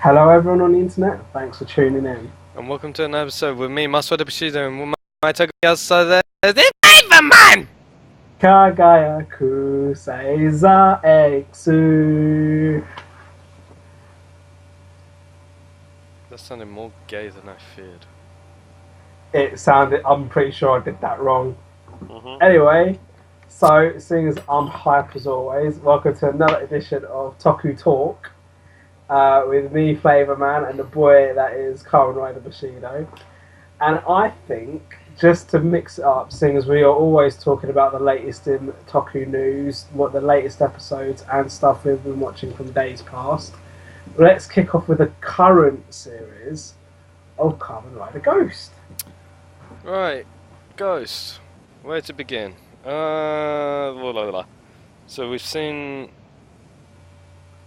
Hello, everyone on the internet. Thanks for tuning in. And welcome to another episode with me, Master Bushido, and with my Toku Bros, the Flayvaman! Kagayaku Sazer X. That sounded more gay than I feared. It sounded, I'm pretty sure I did that wrong. Anyway, so seeing as I'm hype as always, welcome to another edition of Toku Talk with me, Flayvaman, and the boy that is Kamen Rider Bushido. And I think, just to mix it up, seeing as we are always talking about the latest in Toku news, what the latest episodes and stuff we've been watching from days past, let's kick off with a current series of Kamen Rider Ghost. Right, Ghost. Where to begin? So we've seen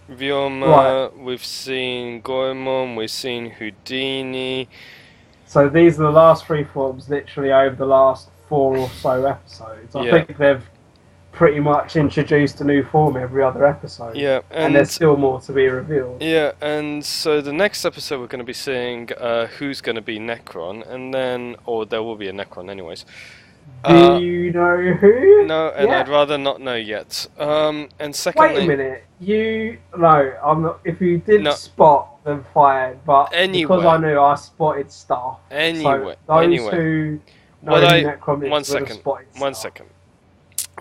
Ryoma, we've seen Goemon, we've seen Houdini. So these are the last three forms literally over the last 4 or so episodes. I think they've pretty much introduced a new form every other episode. Yeah, and there's still more to be revealed. Yeah, and so the next episode we're going to be seeing who's going to be Necron, and then, or there will be a Necron anyways. Do you know who? No, and I'd rather not know yet. And secondly... Wait a minute. I'm not. If you didn't spot, then fine. But because I knew I spotted stuff. Anyway, so those who know who Necron is one second.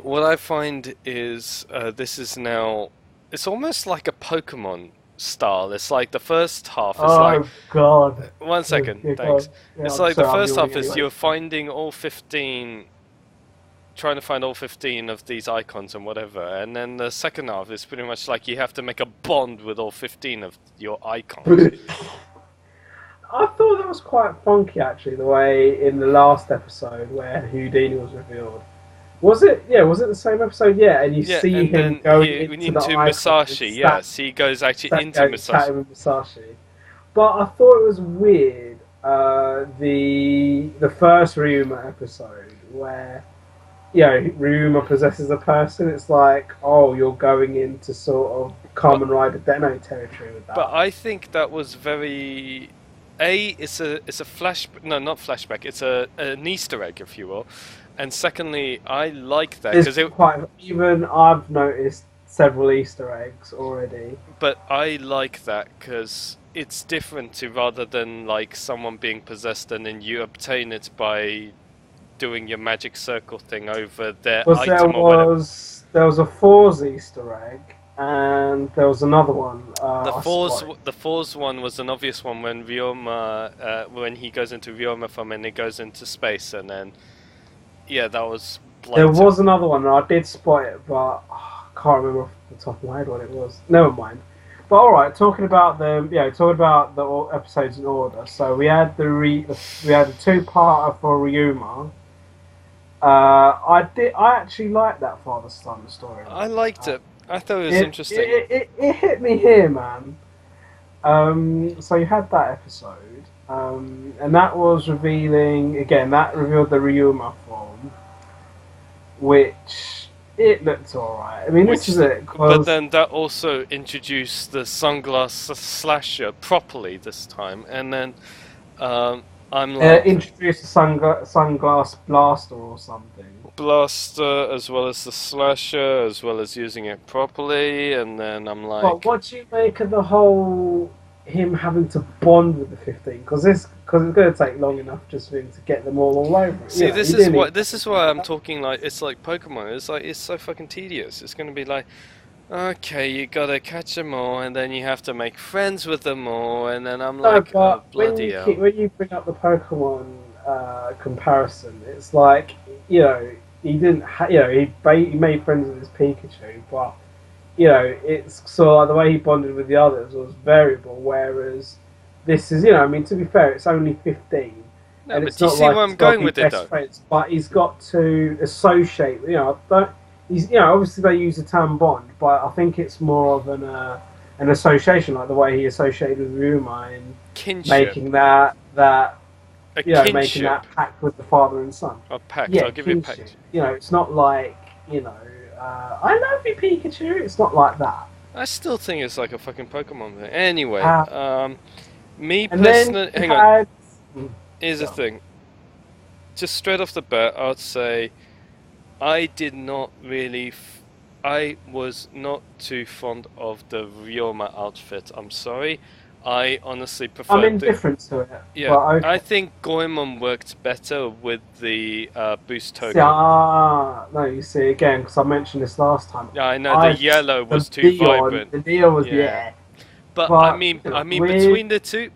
What I find is this is now... It's almost like a Pokemon style. It's like the first half is Oh god. 1 second, thanks. Yeah, it's like the first half is you're finding all 15... Trying to find all 15 of these icons and whatever, and then the second half is pretty much like you have to make a bond with all 15 of your icons. I thought that was quite funky actually, the way in the last episode where Houdini was revealed. Was it? Yeah, was it the same episode? Yeah, and you see him going into Musashi. Yes, he goes actually into Musashi. With Musashi. But I thought it was weird. The first Ryuma episode where Ryuma possesses a person. It's like, oh, you're going into sort of Kamen Rider Deno territory with that. But I think that was very. It's a flashback. No, not flashback. It's an Easter egg, if you will. And secondly, I like that because even I've noticed several Easter eggs already. But I like that because it's different to rather than like someone being possessed and then you obtain it by doing your magic circle thing over their item or whatever. There was a Fours Easter egg and there was another one. The Fours one was an obvious one when Ryoma, when he goes into Ryoma form and he goes into space, and then that was blatant. There was another one and I did spot it, but I can't remember off the top of my head what it was. Never mind. But alright, talking about the episodes in order. So we had the 2-parter for Ryuma. I actually liked that father-son story. I liked it. I thought it was interesting. It hit me here, man. So you had that episode, and that was revealing again. That revealed the Ryuma form, which it looked alright. I mean, this is it. But then that also introduced the sunglass slasher properly this time, and then I'm like introduced the sunglass blaster or something. Blaster, as well as the slasher, as well as using it properly, and then I'm like... But what do you make of the whole him having to bond with the 15? Because it's going to take long enough just for him to get them all over. See, this is why I'm talking like it's like Pokemon. It's like it's so fucking tedious. It's going to be like, okay, you gotta catch them all, and then you have to make friends with them all, and then I'm like, oh, bloody hell. When you bring up the Pokemon comparison, it's like, he didn't, he made friends with his Pikachu, but it's sort of like the way he bonded with the others was variable. Whereas this is, to be fair, it's only 15. No, and but do you see where I'm going with it, though? Friends, but he's got to associate. Obviously they use the term bond, but I think it's more of an association, like the way he associated with Ryuma and kinship. Making that making that pact with the father and son. A pact, I'll give you a pact. It's not like, I love you, Pikachu. It's not like that. I still think it's like a fucking Pokemon thing. Anyway, me and personally, then hang on. Mm, Here's the thing. Just straight off the bat, I would say I did not really. I was not too fond of the Ryoma outfit. I'm sorry. I honestly prefer. I'm indifferent to it. Yeah, but okay. I think Goemon worked better with the boost token. No, you see again because I mentioned this last time. Yeah, I know the yellow was too vibrant. The neon was But I mean, between the two,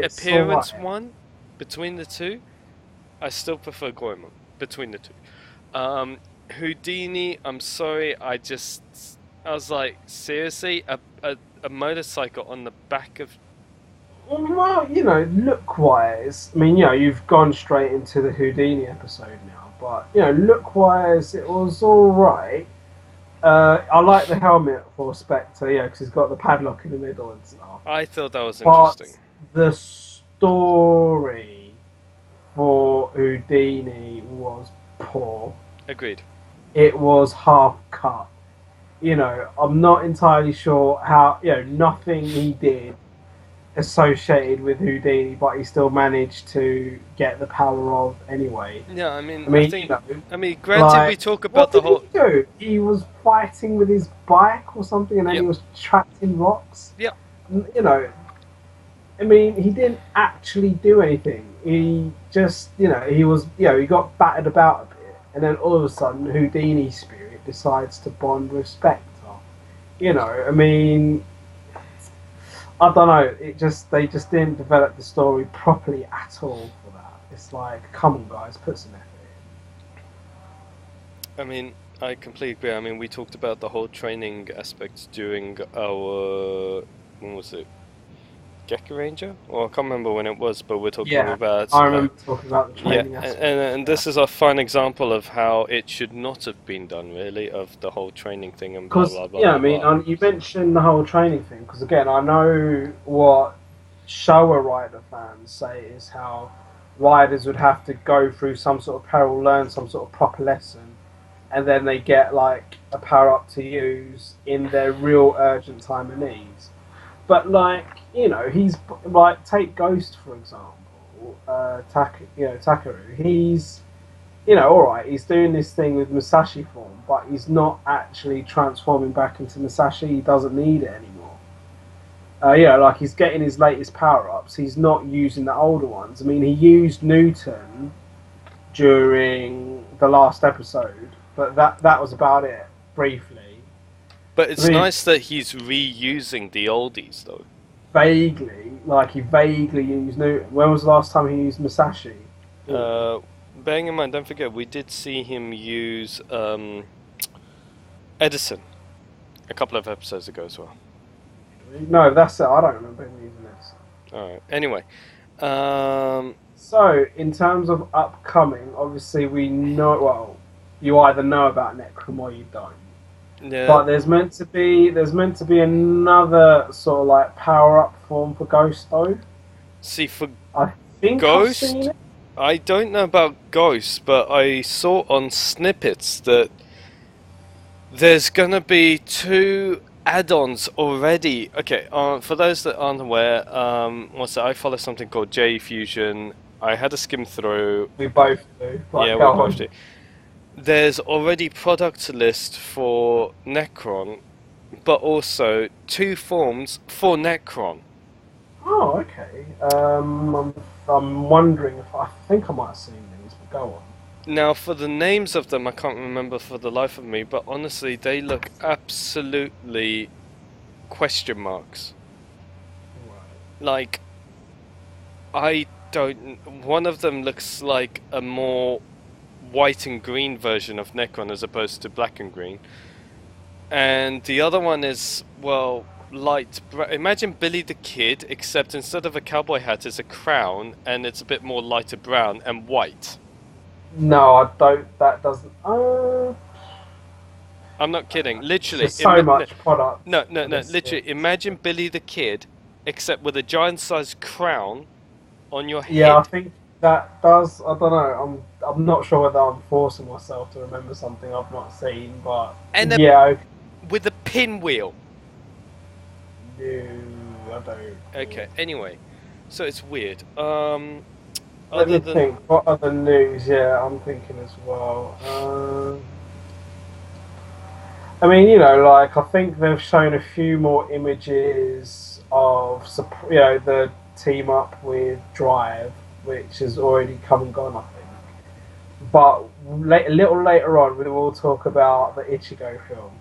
appearance one, between the two, I still prefer Goemon. Between the two, Houdini. I'm sorry, I was like, seriously, a motorcycle on the back of. Well, you know, look-wise, I mean, you know, you've gone straight into the Houdini episode now, but you know, look-wise, it was all right. I like the helmet for Spectre, yeah, because he's got the padlock in the middle and stuff. I thought that was interesting. But the story for Houdini was poor. Agreed. It was half cut. You know, I'm not entirely sure how, you know, nothing he did associated with Houdini, but he still managed to get the power of anyway. Yeah, I mean, granted, like, we talk about the whole. What did he do? He was fighting with his bike or something, and then he was trapped in rocks. Yeah. You know, I mean, he didn't actually do anything. He just, you know, he got battered about a bit, and then all of a sudden, Houdini spirit decides to bond with Spectre. You know, I mean, I don't know. They just didn't develop the story properly at all for that. It's like, come on, guys, put some effort in. I mean, I completely agree. I mean, we talked about the whole training aspect during our when was it? Gecko Ranger? Well, I can't remember when it was, but we're talking about. I remember talking about the training aspect. And this is a fine example of how it should not have been done, really, of the whole training thing and blah blah blah. Yeah, I mean, you mentioned the whole training thing because again, I know what Showa Rider fans say is how riders would have to go through some sort of peril, learn some sort of proper lesson, and then they get like a power up to use in their real urgent time of needs. But like, you know, he's like, take Ghost for example, Takeru. He's, you know, all right, he's doing this thing with Musashi form, but he's not actually transforming back into Musashi. He doesn't need it anymore. You know, like he's getting his latest power ups. He's not using the older ones. I mean, he used Newton during the last episode, but that was about it briefly. But it's nice that he's reusing the oldies, though. Vaguely, like he vaguely used Newton. When was the last time he used Musashi? Bearing in mind, don't forget, we did see him use Edison a couple of episodes ago as well. No, that's it. I don't remember him using this. Alright, anyway. So, in terms of upcoming, obviously we know, well, you either know about Necrom or you don't. Yeah. But there's meant to be another sort of like power up form for Ghost though. See, for I think Ghost, I've seen it. I don't know about Ghost, but I saw on snippets that there's gonna be 2 add-ons already. Okay, for those that aren't aware, I follow something called J Fusion. I had a skim through. We both do. Yeah, we both do. There's already product list for Necron, but also 2 forms for Necron. Oh, okay. I'm wondering if I think I might have seen these, but go on. Now, for the names of them, I can't remember for the life of me, but honestly, they look absolutely question marks. Right. Like, one of them looks like a more white and green version of Necron as opposed to black and green, and the other one is, well, light brown. Imagine Billy the Kid, except instead of a cowboy hat it's a crown and it's a bit more lighter brown and white. No, I don't. That doesn't. I'm not kidding. Literally, so much product. No. Literally, imagine Billy the Kid, except with a giant-sized crown on your head. Yeah, I think that does. I don't know. I'm not sure whether I'm forcing myself to remember something I've not seen, but and yeah. With a pinwheel. No, I don't. Okay. Anyway, so it's weird. Let me Other than think. What other news? Yeah, I'm thinking as well. I mean, like I think they've shown a few more images of, the team up with Drive, which has already come and gone, I think. But a little later on, we will talk about the Ichigo film.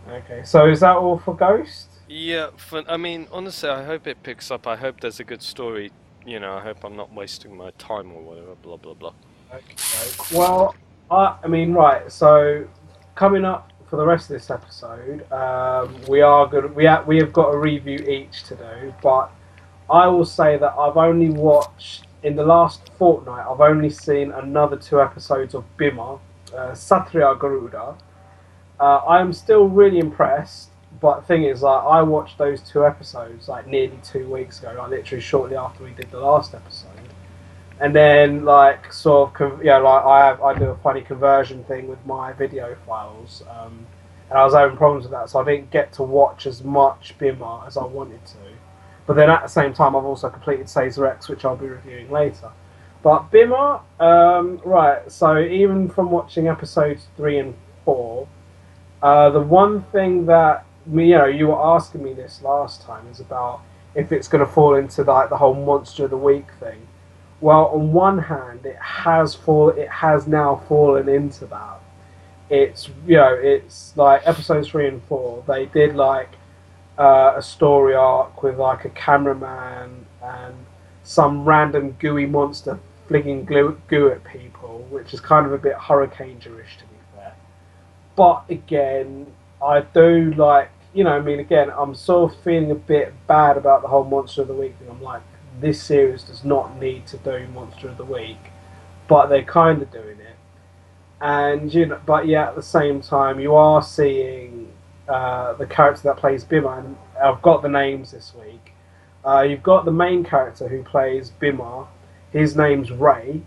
Okay, so is that all for Ghost? yeah, I mean, honestly, I hope it picks up. I hope there's a good story. I hope I'm not wasting my time or whatever. Blah blah blah. Okay. Well, I mean, right. So coming up for the rest of this episode, we are good. We have got a review each to do, but I will say that I've only watched in the last fortnight. I've only seen another 2 episodes of BIMA, Satria Garuda. I am still really impressed, but the thing is, like, I watched those 2 episodes like nearly 2 weeks ago, like literally shortly after we did the last episode. And then, like, sort of, like I do a funny conversion thing with my video files, and I was having problems with that, so I didn't get to watch as much BIMA as I wanted to. But then at the same time, I've also completed Sazer X, which I'll be reviewing later. But BIMA, right, so even from watching episodes 3 and 4, the one thing that, you were asking me this last time is about if it's going to fall into like the whole Monster of the Week thing. Well, on one hand, it has now fallen into that. It's it's like episodes 3 and 4. They did like a story arc with like a cameraman and some random gooey monster flinging goo at people, which is kind of a bit Hurricane-ish to be fair. But again, I do like, again, I'm sort of feeling a bit bad about the whole Monster of the Week thing. I'm like, this series does not need to do Monster of the Week, but they're kind of doing it. And, but yeah, at the same time, you are seeing the character that plays Bima, and I've got the names this week. You've got the main character who plays Bima. His name's Ray.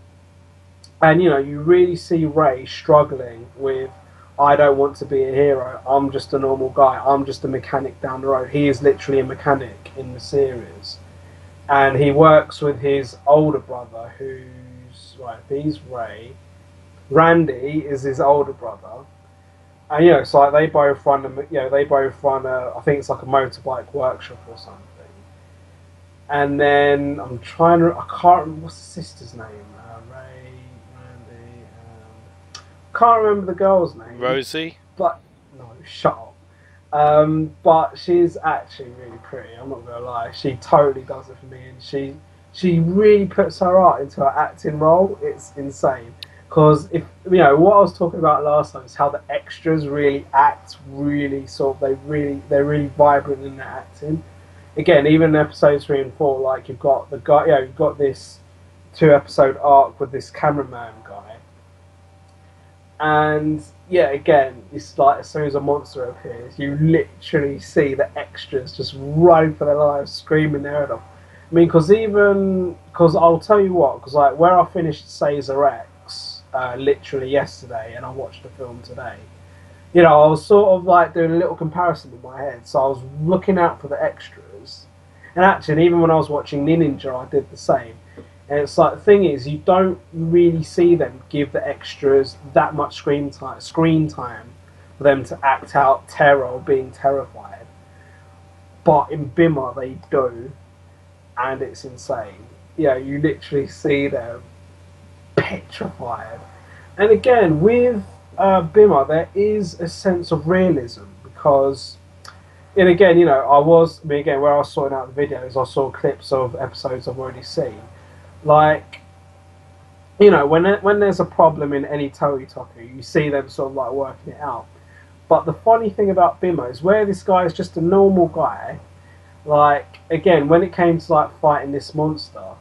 And, you really see Ray struggling with, I don't want to be a hero. I'm just a normal guy. I'm just a mechanic down the road. He is literally a mechanic in the series. And he works with his older brother, who's, right, he's Ray. Randy is his older brother. And, it's like they both run I think it's like a motorbike workshop or something. And then I can't remember, what's the sister's name? Ray, Randy, can't remember the girl's name. Rosie? But, no, shut up. But she's actually really pretty, I'm not gonna lie. She totally does it for me, and she really puts her art into her acting role. It's insane. Because if what I was talking about last time is how the extras really act really they're really vibrant in their acting. Again, even in episodes 3 and 4, like you've got the guy, you've got this 2 episode arc with this cameraman guy. And yeah, again, it's like as soon as a monster appears, you literally see the extras just running for their lives, screaming their head off. I mean, because I'll tell you what, because like where I finished Sazer X literally yesterday, and I watched the film today. I was sort of like doing a little comparison in my head, so I was looking out for the extras. And actually, even when I was watching Ninninger, I did the same. And it's like, the thing is, you don't really see them give the extras that much screen time for them to act out terror or being terrified. But in BIMA, they do, and it's insane. You literally see them petrified. And again, with BIMA, there is a sense of realism because, and again, where I was sorting out the videos, I saw clips of episodes I've already seen. Like, when there's a problem in any Toku, you see them sort of like working it out. But the funny thing about BIMA is where this guy is just a normal guy, like, again, when it came to like fighting this monster,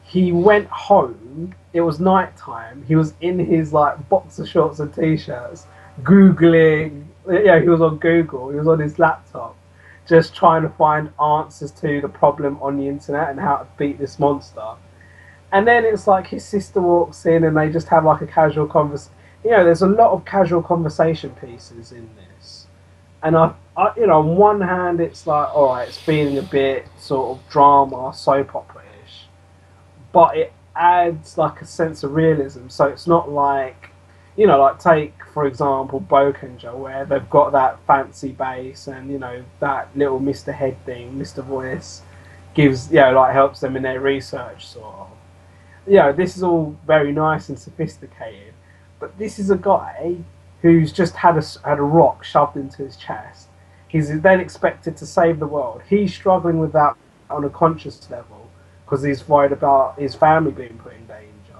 he went home, it was night time, he was in his like boxer shorts and t-shirts, Googling, he was on Google, he was on his laptop, just trying to find answers to the problem on the internet and how to beat this monster. And then it's like his sister walks in and they just have like a casual conversation. There's a lot of casual conversation pieces in this. And you know, on one hand, it's like, all right, it's feeling a bit sort of drama, soap opera-ish, but it adds like a sense of realism. So it's not like, you know, like take for example Bokenja, where they've got that fancy bass and you know that little Mr. Head thing, Mr. Voice gives, you know, like helps them in their research sort of. You know, this is all very nice and sophisticated, but this is a guy who's just had a rock shoved into his chest. He's then expected to save the world. He's struggling with that on a conscious level because he's worried about his family being put in danger.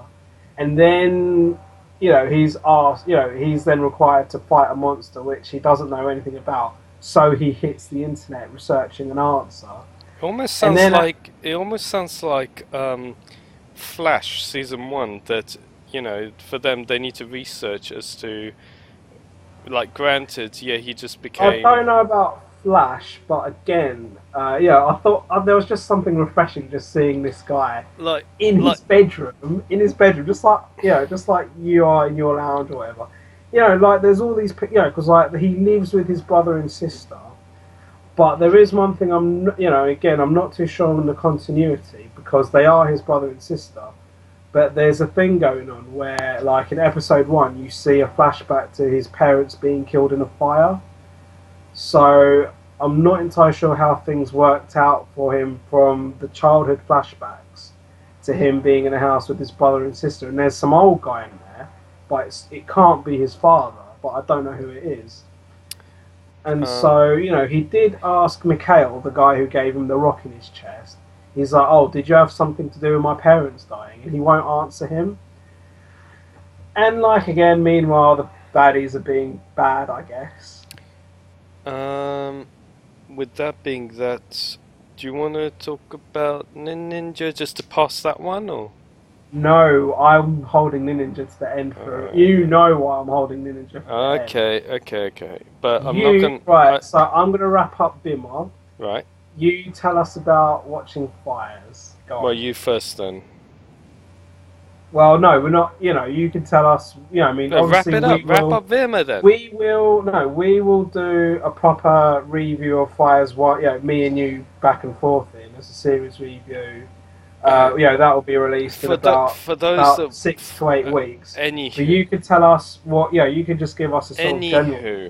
And then, you know, he's asked, you know, he's then required to fight a monster which he doesn't know anything about. So he hits the internet researching an answer. It almost sounds like Flash season 1, that, you know, for them they need to research as to, like, granted, yeah, he just became... I don't know about Flash, but again, yeah, I thought there was just something refreshing just seeing this guy in his bedroom, just like, you know, just like you are in your lounge or whatever. You know, like there's all these, you know, because like he lives with his brother and sister. But there is one thing you know, again, I'm not too sure on the continuity because they are his brother and sister. But there's a thing going on where, like in episode 1, you see a flashback to his parents being killed in a fire. So I'm not entirely sure how things worked out for him from the childhood flashbacks to him being in a house with his brother and sister. And there's some old guy in there, but it can't be his father, but I don't know who it is. And so, you know, he did ask Mikhail, the guy who gave him the rock in his chest. He's like, oh, did you have something to do with my parents dying? And he won't answer him. And, like, again, meanwhile, the baddies are being bad, I guess. With that being that, do you want to talk about Ninninger just to pass that one, or...? No, I'm holding Ninninger to the end for it. You know why I'm holding Ninninger for the end. Okay. But I'm not going... Right, so I'm going to wrap up BIMA. Right. You tell us about watching Fires. Go on. Well, you first then. Well, no, we're not, you know, you can tell us, you know, I mean, obviously wrap up BIMA then. We will do a proper review of Fires, you know, me and you back and forth in as a series review. Yeah, that will be released in about 6 to 8 weeks. Anywho. So you could tell us what, you know, you could just give us a sort of general...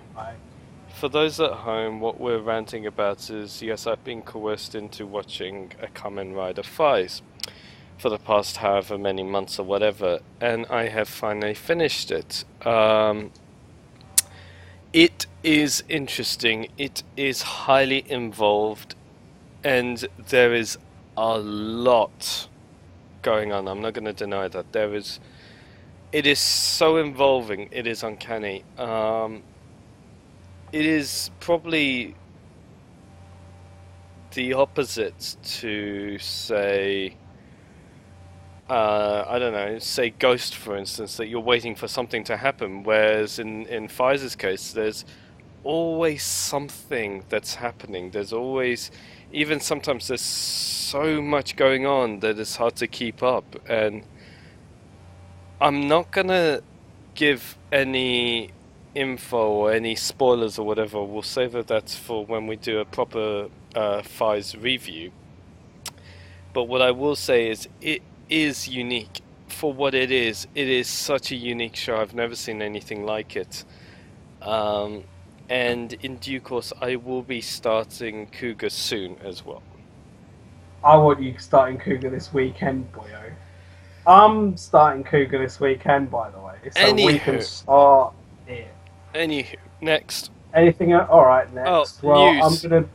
For those at home, what we're ranting about is, yes, I've been coerced into watching a Kamen Rider Faiz for the past however many months or whatever, and I have finally finished it. It is interesting, it is highly involved, and there is a lot going on. I'm not going to deny that. It is so involving, it is uncanny. It is probably the opposite to, say, I don't know, say Ghost, for instance, that you're waiting for something to happen, whereas in Faiz's case, there's always something that's happening. There's always, even sometimes there's so much going on that it's hard to keep up, and I'm not gonna give any info or any spoilers or whatever. We'll save that's for when we do a proper Faiz review. But what I will say is it is unique for what it is. It is such a unique show. I've never seen anything like it. And in due course I will be starting Cougar soon as well. I want you starting Cougar this weekend, boyo. I'm starting Cougar this weekend, by the way, so we can start it. Anywho, next. Anything else? Alright, next. Oh, well, news. I'm gonna...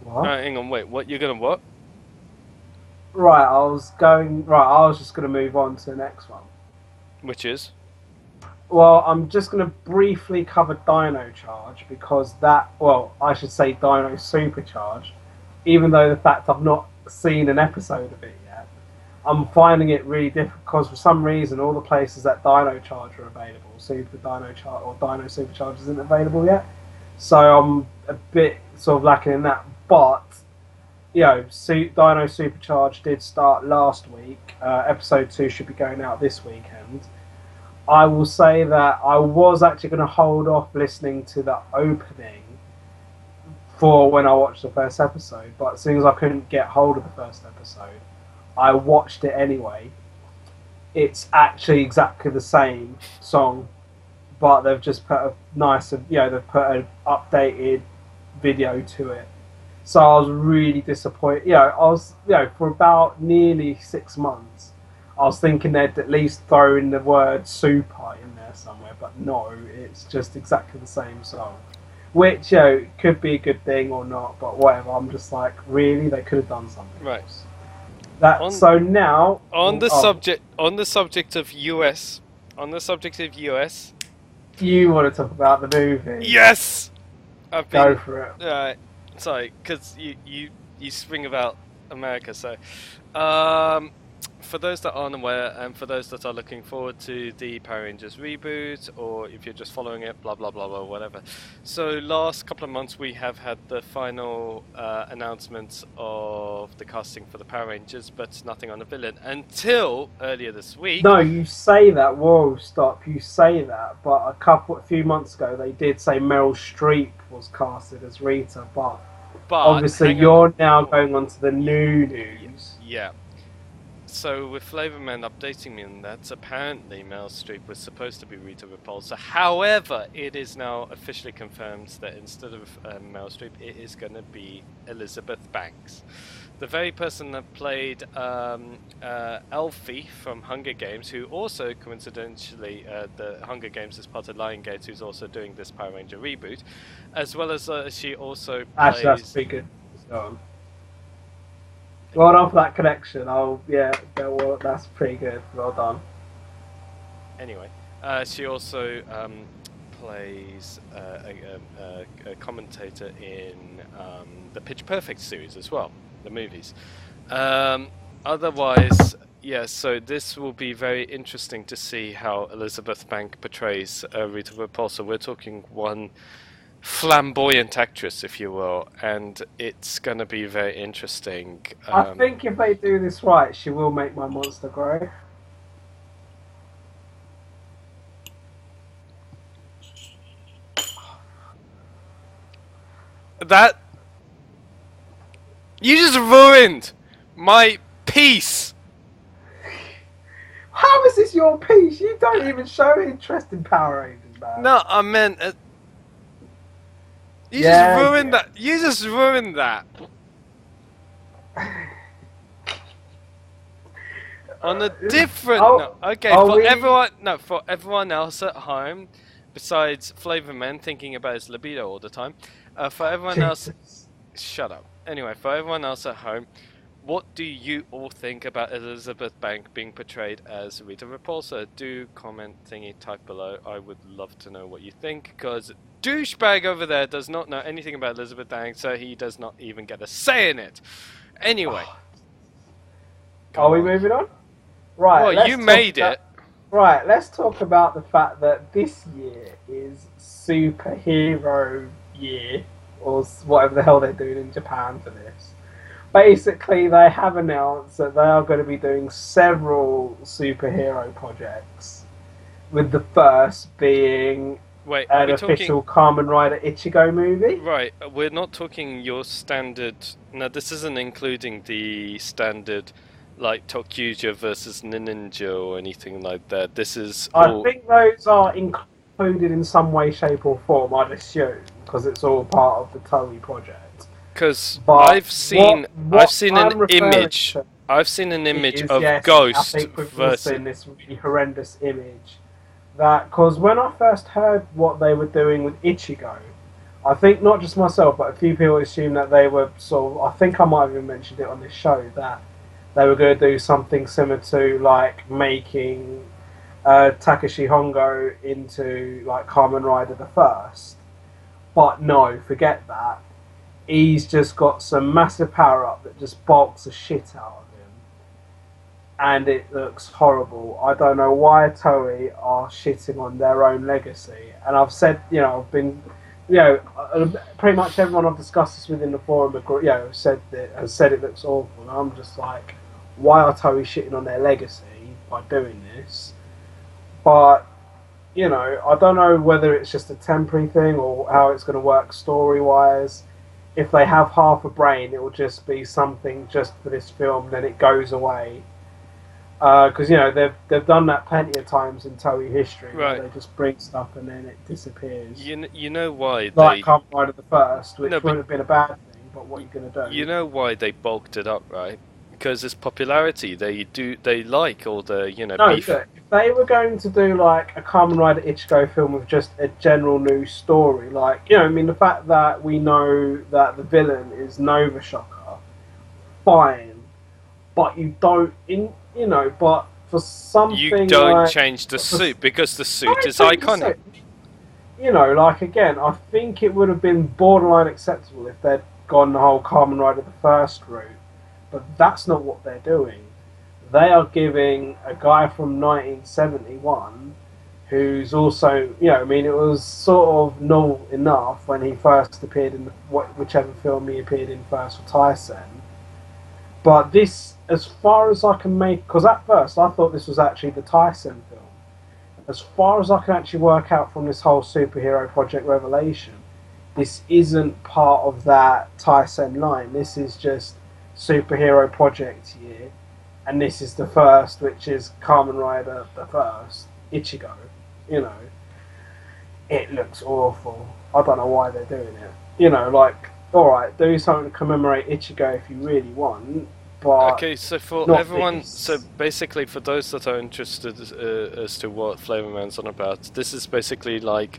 What? Hang on, wait, what? You're gonna what? Right, I was just gonna move on to the next one. Which is? Well, I'm just gonna briefly cover Dino Charge, because I should say Dino Supercharge, even though the fact I've not seen an episode of it yet. I'm finding it really difficult because for some reason all the places that Dino Charge are available, Super Dino Charge or Dino Supercharge isn't available yet. So I'm a bit sort of lacking in that. But, you know, Dino Supercharge did start last week. Episode 2 should be going out this weekend. I will say that I was actually going to hold off listening to the opening for when I watched the first episode. But as soon as I couldn't get hold of the first episode, I watched it anyway. It's actually exactly the same song, but they've just put a nice, they've put an updated video to it. So I was really disappointed. For about nearly 6 months, I was thinking they'd at least throw in the word super in there somewhere, but no, it's just exactly the same song. Which, could be a good thing or not, but whatever. I'm just like, really? They could have done something else. So now on the subject of US, you want to talk about the movie? Yes, go for it. Right, sorry, because you spring about America. So, for those that aren't aware, and for those that are looking forward to the Power Rangers reboot, or if you're just following it, blah blah blah blah, whatever. So, last couple of months we have had the final announcements of the casting for the Power Rangers, but nothing on the villain until earlier this week. No, you say that. Whoa, stop! You say that, but a few months ago they did say Meryl Streep was casted as Rita, but obviously you're now going on to the new news. Yeah. So with Flayvaman updating me on that, apparently Meryl Streep was supposed to be Rita Repulsa. However, it is now officially confirmed that instead of Meryl Streep, it is going to be Elizabeth Banks. The very person that played Elfie from Hunger Games, who also coincidentally, the Hunger Games is part of Lionsgate, who's also doing this Power Ranger reboot, as well as she also plays... Actually, that's pretty good. Well done for that connection. That's pretty good. Well done. Anyway, she also plays a commentator in the Pitch Perfect series as well, the movies. Otherwise, yes, so this will be very interesting to see how Elizabeth Banks portrays Rita Repulsa. We're talking one flamboyant actress, if you will, and it's going to be very interesting. I think if they do this right, she will make my monster grow. That... You just ruined my piece! How is this your piece? You don't even show interest in Power Rangers, man. No, I meant... You just ruined that. You just ruined that. On a different note. Okay, for everyone else at home, besides Flayvaman thinking about his libido all the time, for everyone else, shut up. Anyway, for everyone else at home, what do you all think about Elizabeth Banks being portrayed as Rita Repulsa? Do comment thingy, type below. I would love to know what you think, because douchebag over there does not know anything about Elizabeth Banks, so he does not even get a say in it. Anyway. Are we moving on? Right. Well, you made it. Right, let's talk about the fact that this year is superhero year, or whatever the hell they're doing in Japan for this. Basically, they have announced that they are going to be doing several superhero projects, with the first being an official Kamen Rider Ichigo movie. Right, we're not talking your standard... No, this isn't including the standard, like, Tokyuja versus Ninninger or anything like that. This is I think those are included in some way, shape or form, I'd assume, because it's all part of the Toho project. Because I've seen an image. I've seen an image of Ghost I think we've all seen this really horrendous image. Because when I first heard what they were doing with Ichigo, I think not just myself, but a few people assumed that they were I think I might have even mentioned it on this show, that they were going to do something similar to like making Takeshi Hongo into like Kamen Rider the First. But no, forget that. He's just got some massive power up that just bulks the shit out of him. And it looks horrible. I don't know why Toei are shitting on their own legacy. And I've said, I've been, pretty much everyone I've discussed this with in the forum, has said it looks awful. And I'm just like, why are Toei shitting on their legacy by doing this? But, I don't know whether it's just a temporary thing or how it's going to work story-wise. if they have half a brain, it will just be something just for this film, then it goes away. Because they've done that plenty of times in Toei history, right? Where they just bring stuff and then it disappears. You know why? Like Kamen Rider the First, which no, wouldn't have been a bad thing, but what are you going to do? You know why they bulked it up, right? Because it's popularity. They like all the beef. If they were going to do like a Kamen Rider Ichigo film with just a general new story, like the fact that we know that the villain is Nova Shocker, fine, but you don't but for something you don't like, change the suit because the suit is iconic. Again, I think it would have been borderline acceptable if they'd gone the whole Kamen Rider the First route. But that's not what they're doing. They are giving a guy from 1971 who's also, it was sort of null enough when he first appeared in whichever film he appeared in first for Tyson. But this, as far as I can make, because at first I thought this was actually the Tyson film. As far as I can actually work out from this whole superhero project revelation, this isn't part of that Tyson line. This is just superhero project year, and this is the first, which is Kamen Rider the First Ichigo. It looks awful. I don't know why they're doing it. Alright, do something to commemorate Ichigo if you really want, but okay, so for everyone, so basically for those that are interested as to what Flayvaman's on about, this is basically like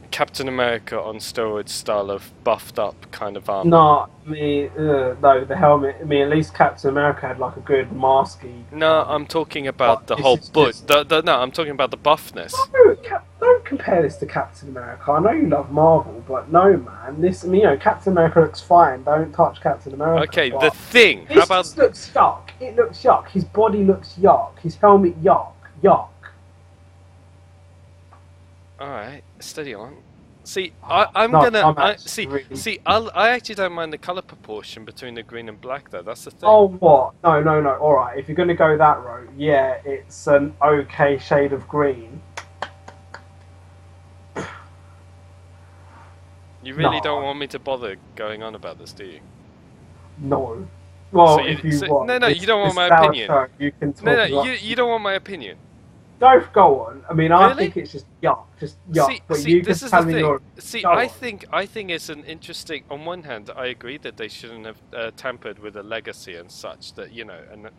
Captain America on steroids style of buffed up kind of armor. No, the helmet. At least Captain America had like a good masky. No, I'm talking about the whole book. No, I'm talking about the buffness. No, don't compare this to Captain America. I know you love Marvel, but no, man. Captain America looks fine. Don't touch Captain America. Okay, the Thing. How about? This looks yuck. It looks yuck. His body looks yuck. His helmet yuck. Alright, steady on. See, I actually don't mind the colour proportion between the green and black though, that's the thing. Oh, what? No. Alright, if you're going to go that route, yeah, it's an okay shade of green. You really don't want me to bother going on about this, do you? No. Well, if you want. No, you don't want my opinion. You can talk you don't want my opinion. Go on. I really? think it's just yuck. But you this can is tell the me thing. your... I think it's an interesting. On one hand, I agree that they shouldn't have tampered with a legacy and such. That an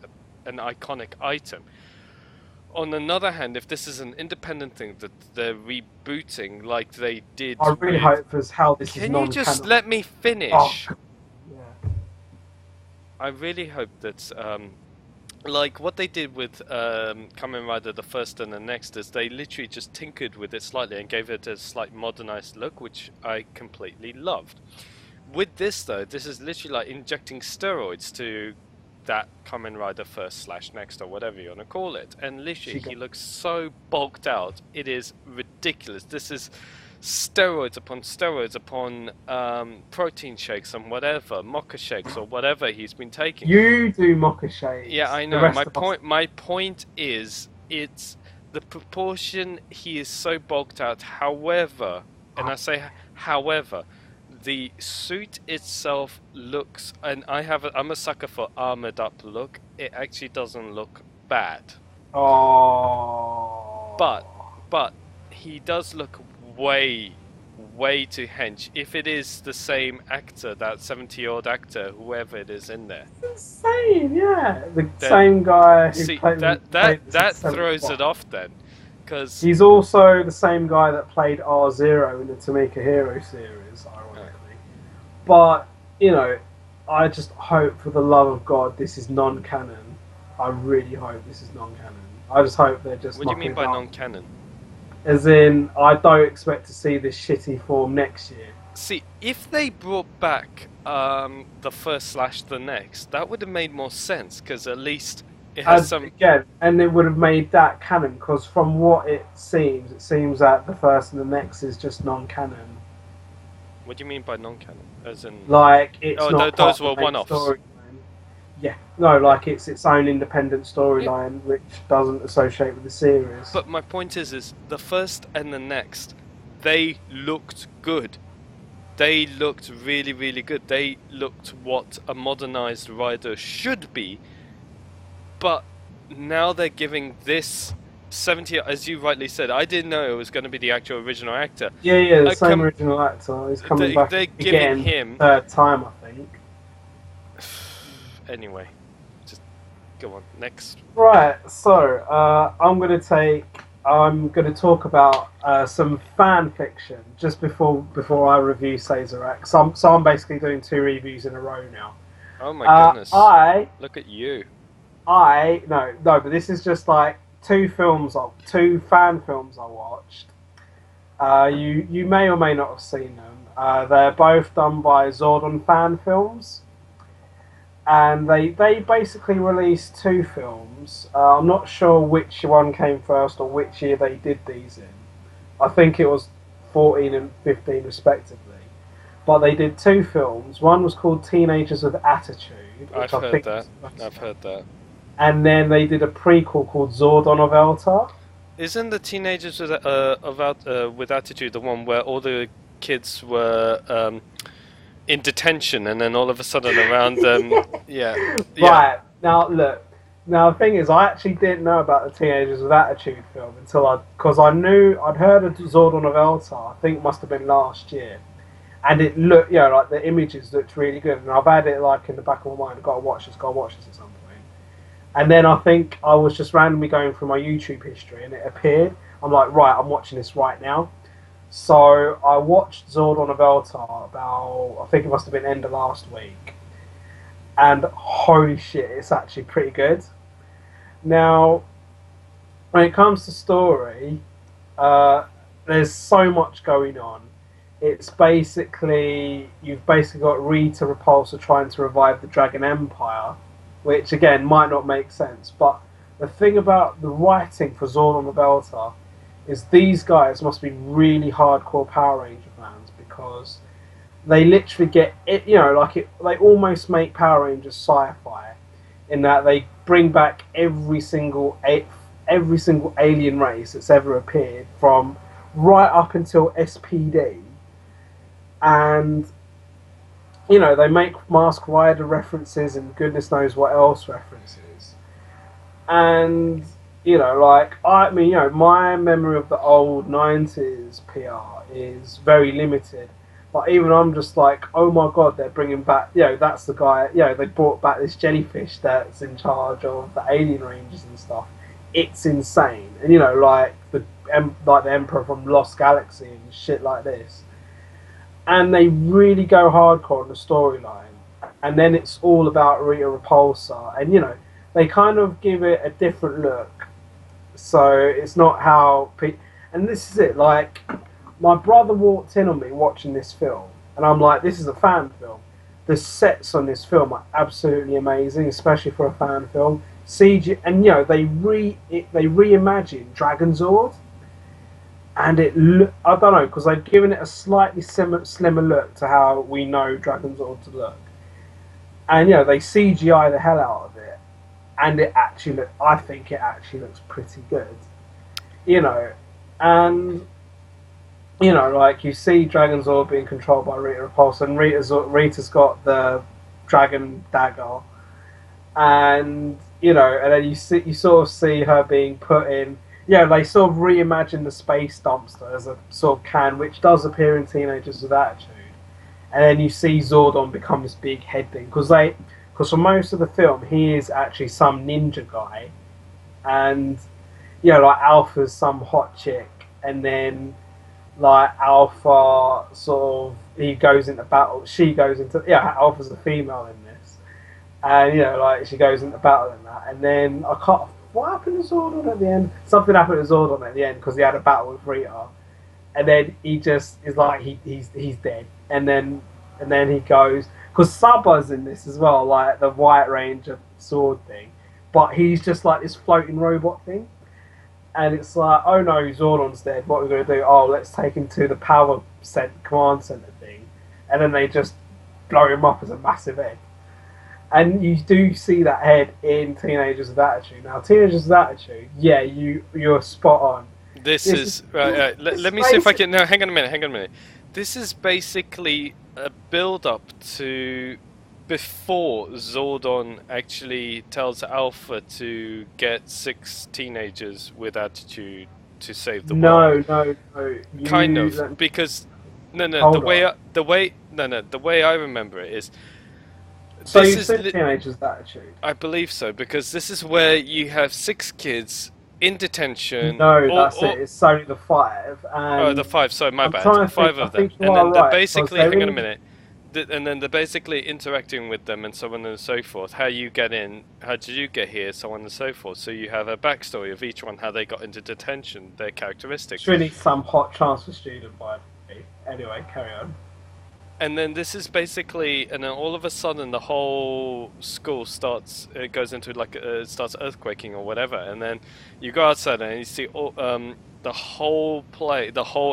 iconic item. On another hand, if this is an independent thing that they're rebooting like they did... I really hope as how this is non-canon. Can you just let me finish? Oh. Yeah. I really hope that... like what they did with Kamen Rider the First and the Next is they literally just tinkered with it slightly and gave it a slight modernized look, which I completely loved. With this though, this is literally like injecting steroids to that Kamen Rider First / Next or whatever you want to call it, and literally he looks so bulked out, it is ridiculous. This is steroids upon protein shakes and whatever, mocha shakes or whatever he's been taking. You do mocha shakes. Yeah, I know. My point is, it's the proportion. He is so bulked out. However, and I say however, the suit itself looks, and I'm a sucker for armored up look. It actually doesn't look bad. Oh. But he does look way too hench. If it is the same actor, that 70-year-old actor, whoever it is in there. It's insane, yeah. Same guy who played that throws it off then. Because he's also the same guy that played R0 in the Tamika Hero series, ironically. But, I just hope for the love of God this is non-canon. I really hope this is non-canon. I just hope they're just... What do you mean by non-canon? As in, I don't expect to see this shitty form next year. See, if they brought back the First / the Next, that would have made more sense, because at least it has some... Again, and it would have made that canon, because from what it seems that the First and the Next is just non-canon. What do you mean by non-canon? As in... Like, it's not those were one-offs. Yeah, no, like it's its own independent storyline which doesn't associate with the series. But my point is the First and the Next, they looked good. they looked really, really good. They looked what a modernized rider should be. But now they're giving this 70, as you rightly said, I didn't know it was going to be the actual original actor. Yeah, the same original actor. He's coming back again, him third time, I think. Anyway, just go on, next. Right, so I'm going to talk about some fan fiction just before I review Sazer X. So I'm basically doing 2 reviews in a row now. Oh my goodness! Look at you. No, but this is just like 2 fan films I watched. You may or may not have seen them. They're both done by Zordon Fan Films. And they basically released 2 films. I'm not sure which one came first or which year they did these in. I think it was 14 and 15 respectively. But they did 2 films. One was called Teenagers with Attitude. I've heard that. And then they did a prequel called Zordon of Eltar. Isn't the Teenagers with Attitude the one where all the kids were in detention and then all of a sudden around them? Yeah. Right. Now, look. Now, the thing is, I actually didn't know about the Teenagers with Attitude film because I'd heard of Zordon of Eltar. I think it must have been last year. And it looked, like the images looked really good. And I've had it like in the back of my mind, I've got to watch this at some point. And then I think I was just randomly going through my YouTube history and it appeared. I'm like, right, I'm watching this right now. So I watched Zordon of Eltar about, I think it must have been end of last week. And holy shit, it's actually pretty good. Now, when it comes to story, there's so much going on. It's basically, you've basically got Rita Repulsa trying to revive the Dragon Empire, which again might not make sense, but the thing about the writing for Zordon of Eltar is these guys must be really hardcore Power Ranger fans because they literally get it, they almost make Power Rangers sci-fi in that they bring back every single alien race that's ever appeared from right up until SPD, and they make Mask Rider references and goodness knows what else references. And, my memory of the old 90s PR is very limited. But even I'm just like, oh my god, they're bringing back, that's the guy, they brought back this jellyfish that's in charge of the alien rangers and stuff. It's insane. And, the Emperor from Lost Galaxy and shit like this. And they really go hardcore on the storyline. And then it's all about Rita Repulsa. And, they kind of give it a different look. So it's not how... And this is it, my brother walked in on me watching this film. And I'm like, this is a fan film. The sets on this film are absolutely amazing, especially for a fan film. CG... And, they reimagined Dragon Zord. And I don't know, because they've given it a slightly slimmer look to how we know Dragon Zord to look. And, they CGI the hell out of it. And I think it actually looks pretty good. And, you see Dragon Zord being controlled by Rita Repulsa, and Rita's got the dragon dagger. And, and then you sort of see her being put in... they sort of reimagine the space dumpster as a sort of can, which does appear in Teenagers with Attitude. And then you see Zordon become this big head thing. Because for most of the film, he is actually some ninja guy. And, Alpha's some hot chick. And then, Alpha sort of, he goes into battle. She goes into, Alpha's a female in this. And, she goes into battle in that. And then, what happened to Zordon at the end? Something happened to Zordon at the end because he had a battle with Rita, and then he just is like he's dead, and then he goes because Saba's in this as well, like the White Ranger sword thing, but he's just like this floating robot thing, and it's like, oh no, Zordon's dead. What are we gonna do? Oh, let's take him to the command center thing, and then they just blow him up as a massive head. And you do see that head in Teenagers with Attitude. Now, Teenagers with Attitude, you're spot on. This is right. Let me see if I can. No, hang on a minute. This is basically a build-up to before Zordon actually tells Alpha to get 6 teenagers with attitude to save the world. No. Kind of, because the way I remember it is. So you see teenagers with attitude? I believe so, because this is where you have 6 kids in detention. No, that's it. It's only the 5. And the 5. Sorry, my bad. 5 of them, and then they're basically hang on a minute. And then they're basically interacting with them and so on and so forth. How you get in, how did you get here, so on and so forth. So you have a backstory of each one, how they got into detention, their characteristics. It's really some hot transfer student, by the way. Anyway, carry on. And then this is basically, and then all of a sudden the whole school starts, it goes into like, starts earthquaking or whatever. And then you go outside and you see all, the whole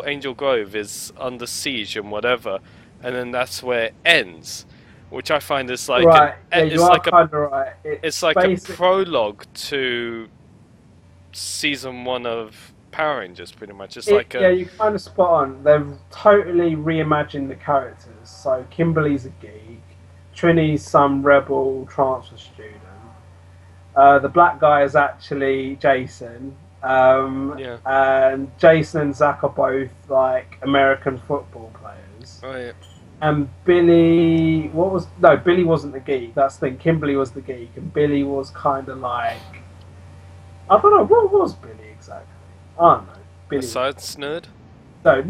Angel Grove is under siege and whatever. And then that's where it ends, which I find is like it's like a prologue to season 1 of Power Rangers, pretty much. It's like yeah, you kind of spot on. They've totally reimagined the characters. So Kimberly's a geek, Trini's some rebel transfer student. The black guy is actually Jason. And Jason and Zach are both like American football players. Oh yeah. And Billy, Billy wasn't the geek. That's the thing. Kimberly was the geek, and Billy was kind of like, I don't know, what was Billy exactly? I don't know. Billy. A science nerd? No.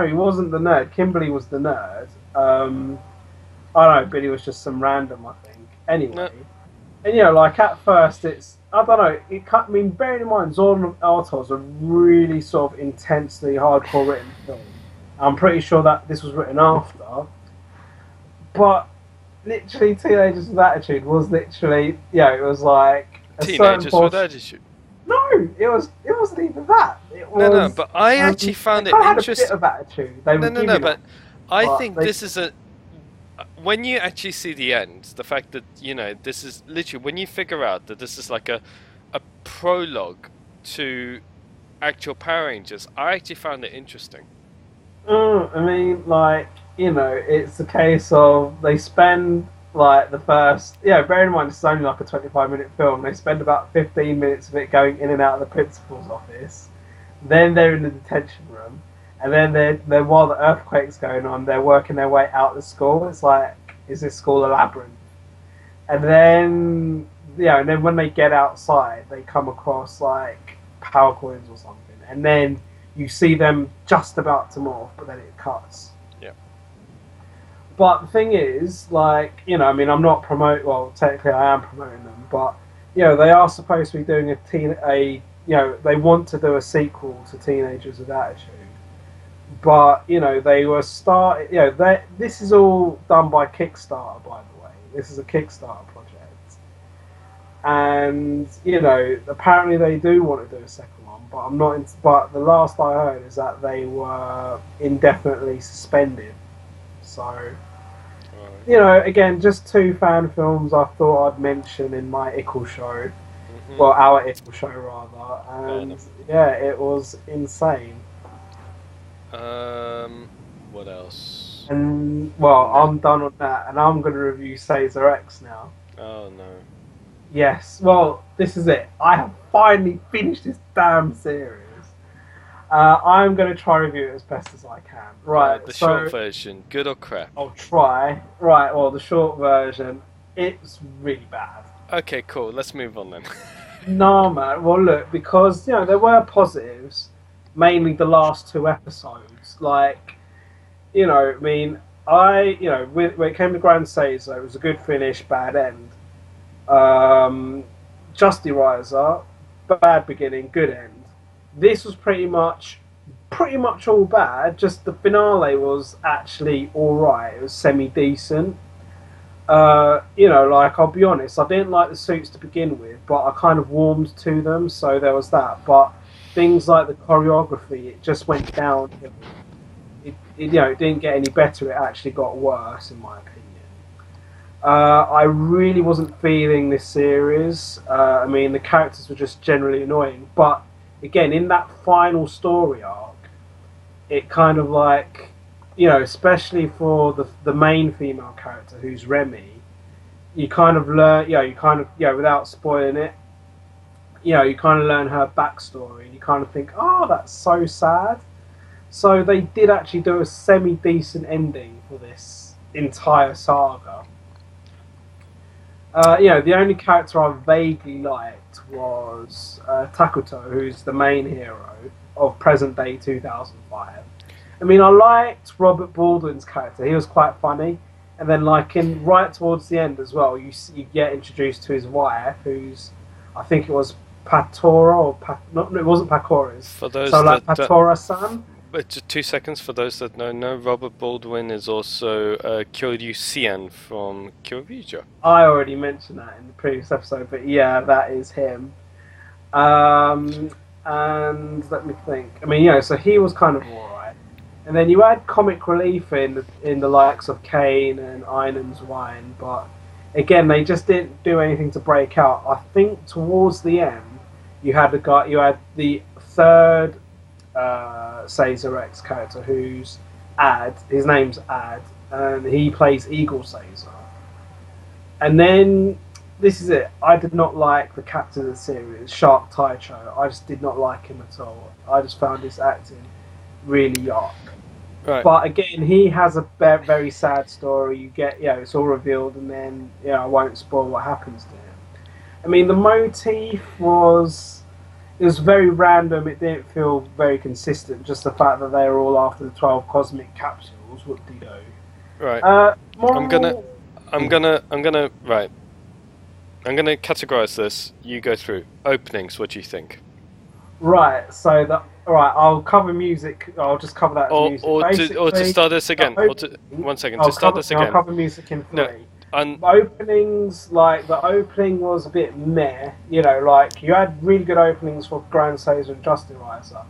He wasn't the nerd. Kimberly was the nerd. I don't know. Billy was just some random, I think. Anyway, no. And like at first, I don't know. I mean, bearing in mind, Zordon and Artos are really sort of intensely hardcore written film. I'm pretty sure that this was written after, but literally, Teenagers with Attitude was literally, it was like Teenagers with Attitude. No, it wasn't even that. It was, no, but I actually found it interesting. Had a bit of attitude. But I think this is a. When you actually see the end, the fact that this is literally when you figure out that this is like a prologue to actual Power Rangers, I actually found it interesting. I mean, it's a case of they spend like the first, bear in mind this is only like a 25-minute film. They spend about 15 minutes of it going in and out of the principal's office. Then they're in the detention room, and then they're while the earthquake's going on, they're working their way out of the school. It's like, is this school a labyrinth? And then and then when they get outside, they come across like power coins or something, and then you see them just about to morph, but then it cuts. Yeah. But the thing is, I mean, I'm not promoting. Well, technically, I am promoting them, but they are supposed to be doing they want to do a sequel to Teenagers with Attitude, but they were this is all done by Kickstarter, by the way. This is a Kickstarter project, and apparently they do want to do a second. But I'm not. But the last I heard is that they were indefinitely suspended. So, again, just 2 fan films I thought I'd mention in my Ickle show. Mm-hmm. Well, our Ickle show rather, and it was insane. What else? And I'm done on that, and I'm going to review Sazer X now. Oh no. Yes, well, this is it. I have finally finished this damn series. I'm going to try and review it as best as I can. Right, the short version, good or crap? I'll try. Right, well, the short version, it's really bad. Okay, cool. Let's move on then. No, man. Well, look, because, there were positives, mainly the last 2 episodes. when it came to Grand Sazer, it was a good finish, bad end. Justy Riser, bad beginning, good end. This was pretty much all bad. Just the finale was actually all right. It was semi-decent. I'll be honest, I didn't like the suits to begin with, but I kind of warmed to them, so there was that. But things like the choreography, it just went downhill. It didn't get any better. It actually got worse, in my opinion. I really wasn't feeling this series. I mean, the characters were just generally annoying. But again, in that final story arc, it kind of especially for the main female character who's Remy, you kind of learn, without spoiling it, you kind of learn her backstory, and you kind of think, oh, that's so sad. So they did actually do a semi-decent ending for this entire saga. The only character I vaguely liked was Takuto, who's the main hero of present-day 2005. I mean, I liked Robert Baldwin's character. He was quite funny. And then, right towards the end as well, you get introduced to his wife, who's, I think it was Patora, it wasn't Pakora. For those Patora-san. But just 2 seconds, for those that don't know, Robert Baldwin is also Kyoryu Sian from Kyoryuger. I already mentioned that in the previous episode, but yeah, that is him. And let me think. I mean, so he was kind of alright. And then you had comic relief in the likes of Kane and Einen's Wine, but again, they just didn't do anything to break out. I think towards the end, you had the third Sazer X character, who's Ad. His name's Ad, and he plays Eagle Sazer. And then this is it. I did not like the captain of the series, Shark Taicho. I just did not like him at all. I just found his acting really yuck. Right. But again, he has a very sad story. You get, it's all revealed, and then, I won't spoil what happens to him. I mean, the motif was very random. It didn't feel very consistent. Just the fact that they were all after the 12 cosmic capsules. What do you know? Right. I'm gonna categorize this. You go through openings. What do you think? Right. So I'll cover music. I'll just cover that as music. Or to start this again. 1 second. To start this again. I'll cover music in 3. No, openings, the opening was a bit meh. You had really good openings for Grand Sazer and Justin Riser.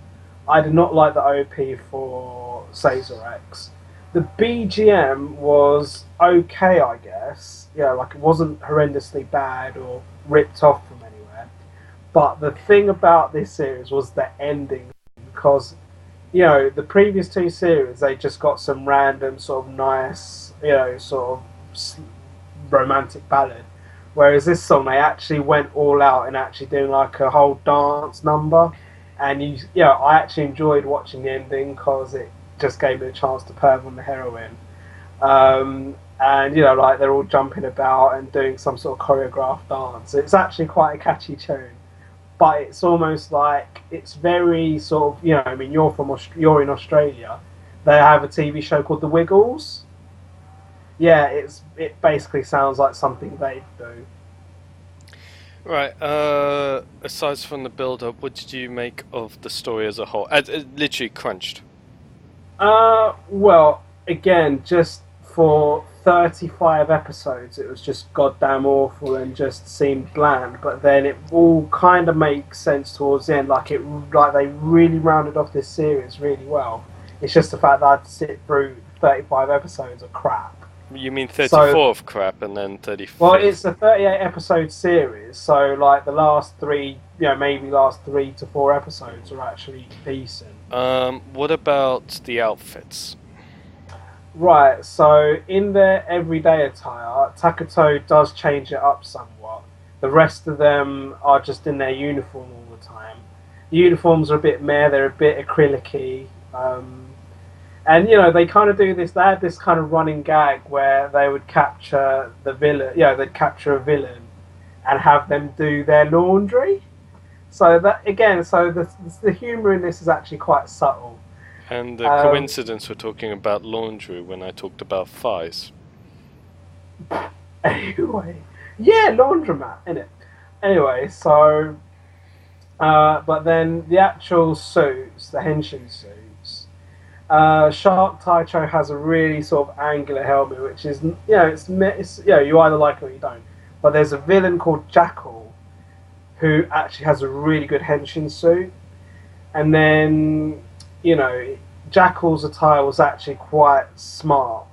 I did not like the OP for Sazer X. The BGM was okay, I guess. It wasn't horrendously bad or ripped off from anywhere. But the thing about this series was the ending, because the previous 2 series, they just got some random sort of nice, sort of romantic ballad, whereas this song they actually went all out and actually doing a whole dance number, and I actually enjoyed watching the ending because it just gave me a chance to perv on the heroine, and they're all jumping about and doing some sort of choreographed dance. It's actually quite a catchy tune, but it's almost it's very sort of, you're in Australia, they have a TV show called The Wiggles. Yeah, it basically sounds like something they do. Right. Aside from the build-up, what did you make of the story as a whole? Literally crunched. Well, again, just for 35 episodes, it was just goddamn awful and just seemed bland. But then it all kind of makes sense towards the end. They really rounded off this series really well. It's just the fact that I had to sit through 35 episodes of crap. You mean 34 of crap and then 35? Well, it's a 38 episode series, so the last 3, maybe last 3 to 4 episodes are actually decent. What about the outfits? Right, so in their everyday attire, Takuto does change it up somewhat. The rest of them are just in their uniform all the time. The uniforms are a bit meh, they're a bit acrylic-y. And, they kind of do this, they had this kind of running gag where they would capture the villain, they'd capture a villain and have them do their laundry. So that, again, the humour in this is actually quite subtle. And the coincidence we're talking about laundry when I talked about Faiz. Anyway, yeah, laundromat, innit? Anyway, so, but then the actual suits, the henshin suits, Shark Taicho has a really sort of angular helmet, which is, it's you either like it or you don't. But there's a villain called Jackal, who actually has a really good henshin suit. And then, Jackal's attire was actually quite smart.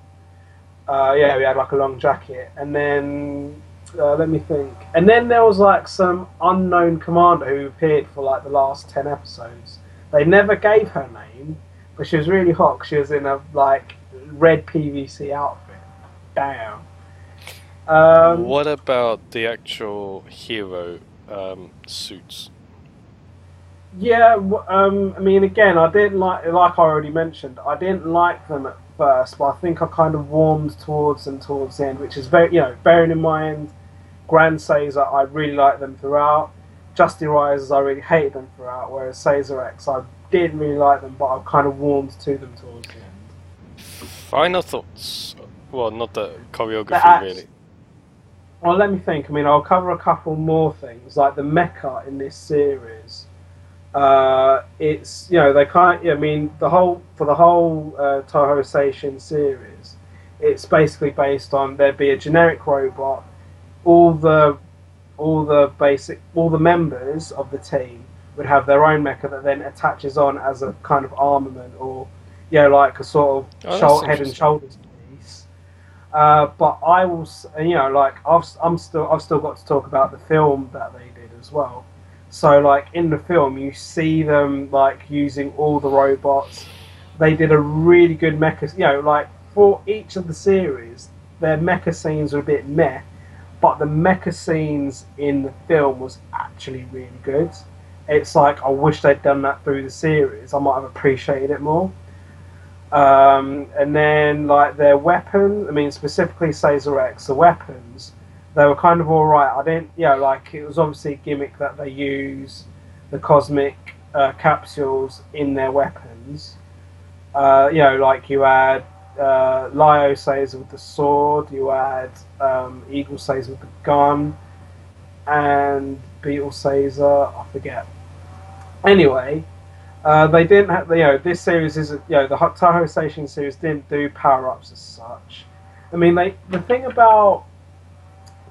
He had a long jacket. And then, let me think. And then there was some unknown commander who appeared for the last 10 episodes. They never gave her name. But she was really hot. She was in a red PVC outfit. Damn. What about the actual hero suits? Yeah, I mean, again, I didn't like I already mentioned, I didn't like them at first, but I think I kind of warmed towards them towards the end, which is very, bearing in mind, Grand Sazer, I really liked them throughout. Justy Risers, I really hated them throughout, whereas Sazer X, I didn't really like them, but I kind of warmed to them towards the end. Final thoughts? Well, not the choreography, really. Well, let me think. I mean, I'll cover a couple more things, like the mecha in this series. It's they can't. I mean, the whole Toho Seishin series, it's basically based on there'd be a generic robot. All the members of the team would have their own mecha that then attaches on as a kind of armament, or like a sort of head and shoulders piece. But I will, I've still got to talk about the film that they did as well. So, like, in the film, you see them, like, using all the robots. They did a really good mecha... like, for each of the series, their mecha scenes were a bit meh, but the mecha scenes in the film was actually really good. It's like, I wish they'd done that through the series. I might have appreciated it more. And then, like, their weapons... I mean, specifically Sazer X, the weapons... They were kind of alright. I didn't, it was obviously a gimmick that they use the cosmic capsules in their weapons. Like you had Lyo Sazer with the sword, you had Eagle Sazer with the gun, and Beetle Sazer, I forget. Anyway, they didn't have, this series is, the Toho Seishin series didn't do power-ups as such. I mean, the thing about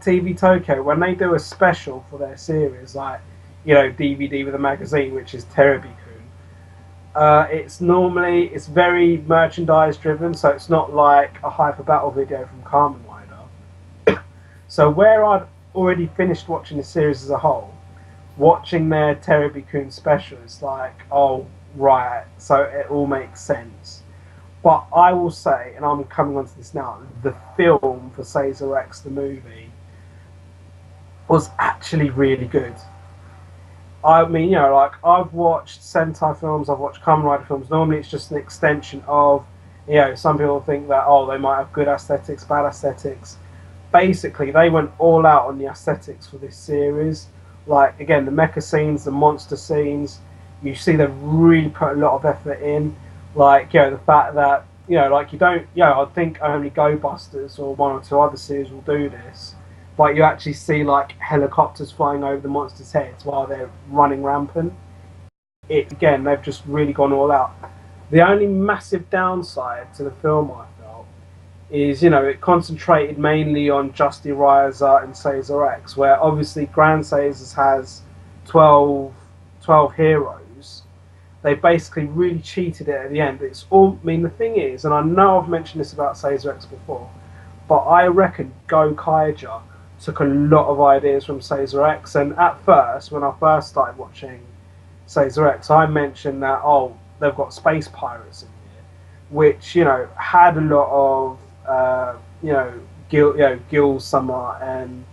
TV Tokyo, when they do a special for their series, like DVD with a magazine, which is Terebi-kun, it's very merchandise driven, so it's not like a hyper battle video from Kamen Rider. So where I'd already finished watching the series as a whole, watching their Terebi-kun special, it's like, oh right, so it all makes sense. But I will say, and I'm coming onto this now, the film for Sazer X, the movie, was actually really good. I mean, I've watched Sentai films, I've watched Kamen Rider films. Normally it's just an extension of, some people think that, they might have good aesthetics, bad aesthetics. Basically, they went all out on the aesthetics for this series. Like, again, the mecha scenes, the monster scenes, you see them really put a lot of effort in. Like, the fact that, you don't, I think only Go Busters or one or two other series will do this. But you actually see, like, helicopters flying over the monsters' heads while they're running rampant. Again, they've just really gone all out. The only massive downside to the film, I felt, is, it concentrated mainly on Justy Riser and Sazer X, where obviously Grand Sazers has 12 heroes. They basically really cheated it at the end. It's all, I mean, the thing is, and I know I've mentioned this about Sazer X before, but I reckon Go Kaija took a lot of ideas from Sazer X, and at first, when I first started watching Sazer X, I mentioned that, they've got space pirates in here, which, had a lot of, Gil Summer and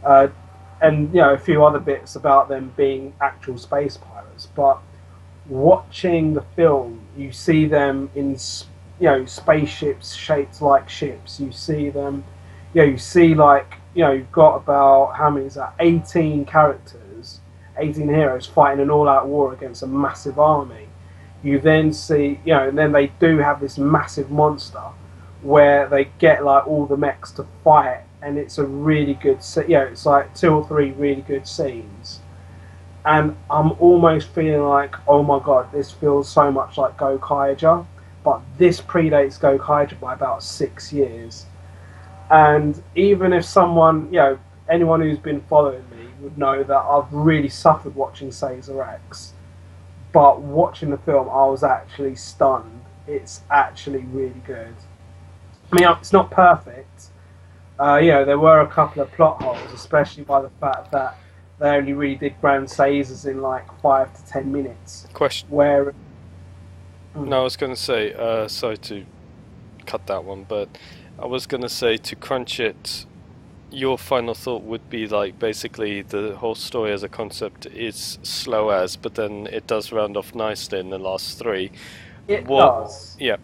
a few other bits about them being actual space pirates. But watching the film, you see them in, spaceships shaped like ships. You see them, you see, like, you've got about, how many is that, 18 characters, 18 heroes fighting an all-out war against a massive army. You then see, and then they do have this massive monster where they get, like, all the mechs to fight, and it's a really good, it's like 2 or 3 really good scenes. And I'm almost feeling like, oh my god, this feels so much like Go Kaija, but this predates Go Kaija by about 6 years. And even if someone, anyone who's been following me would know that I've really suffered watching Sazer X. But watching the film, I was actually stunned. It's actually really good. I mean, it's not perfect. There were a couple of plot holes, especially by the fact that they only really did Grand Sazers in like 5 to 10 minutes. Question. Where... No, I was going to say, sorry to cut that one. But I was gonna say, to crunch it, your final thought would be like basically the whole story as a concept is slow as, but then it does round off nicely in the last three. It does. Yeah.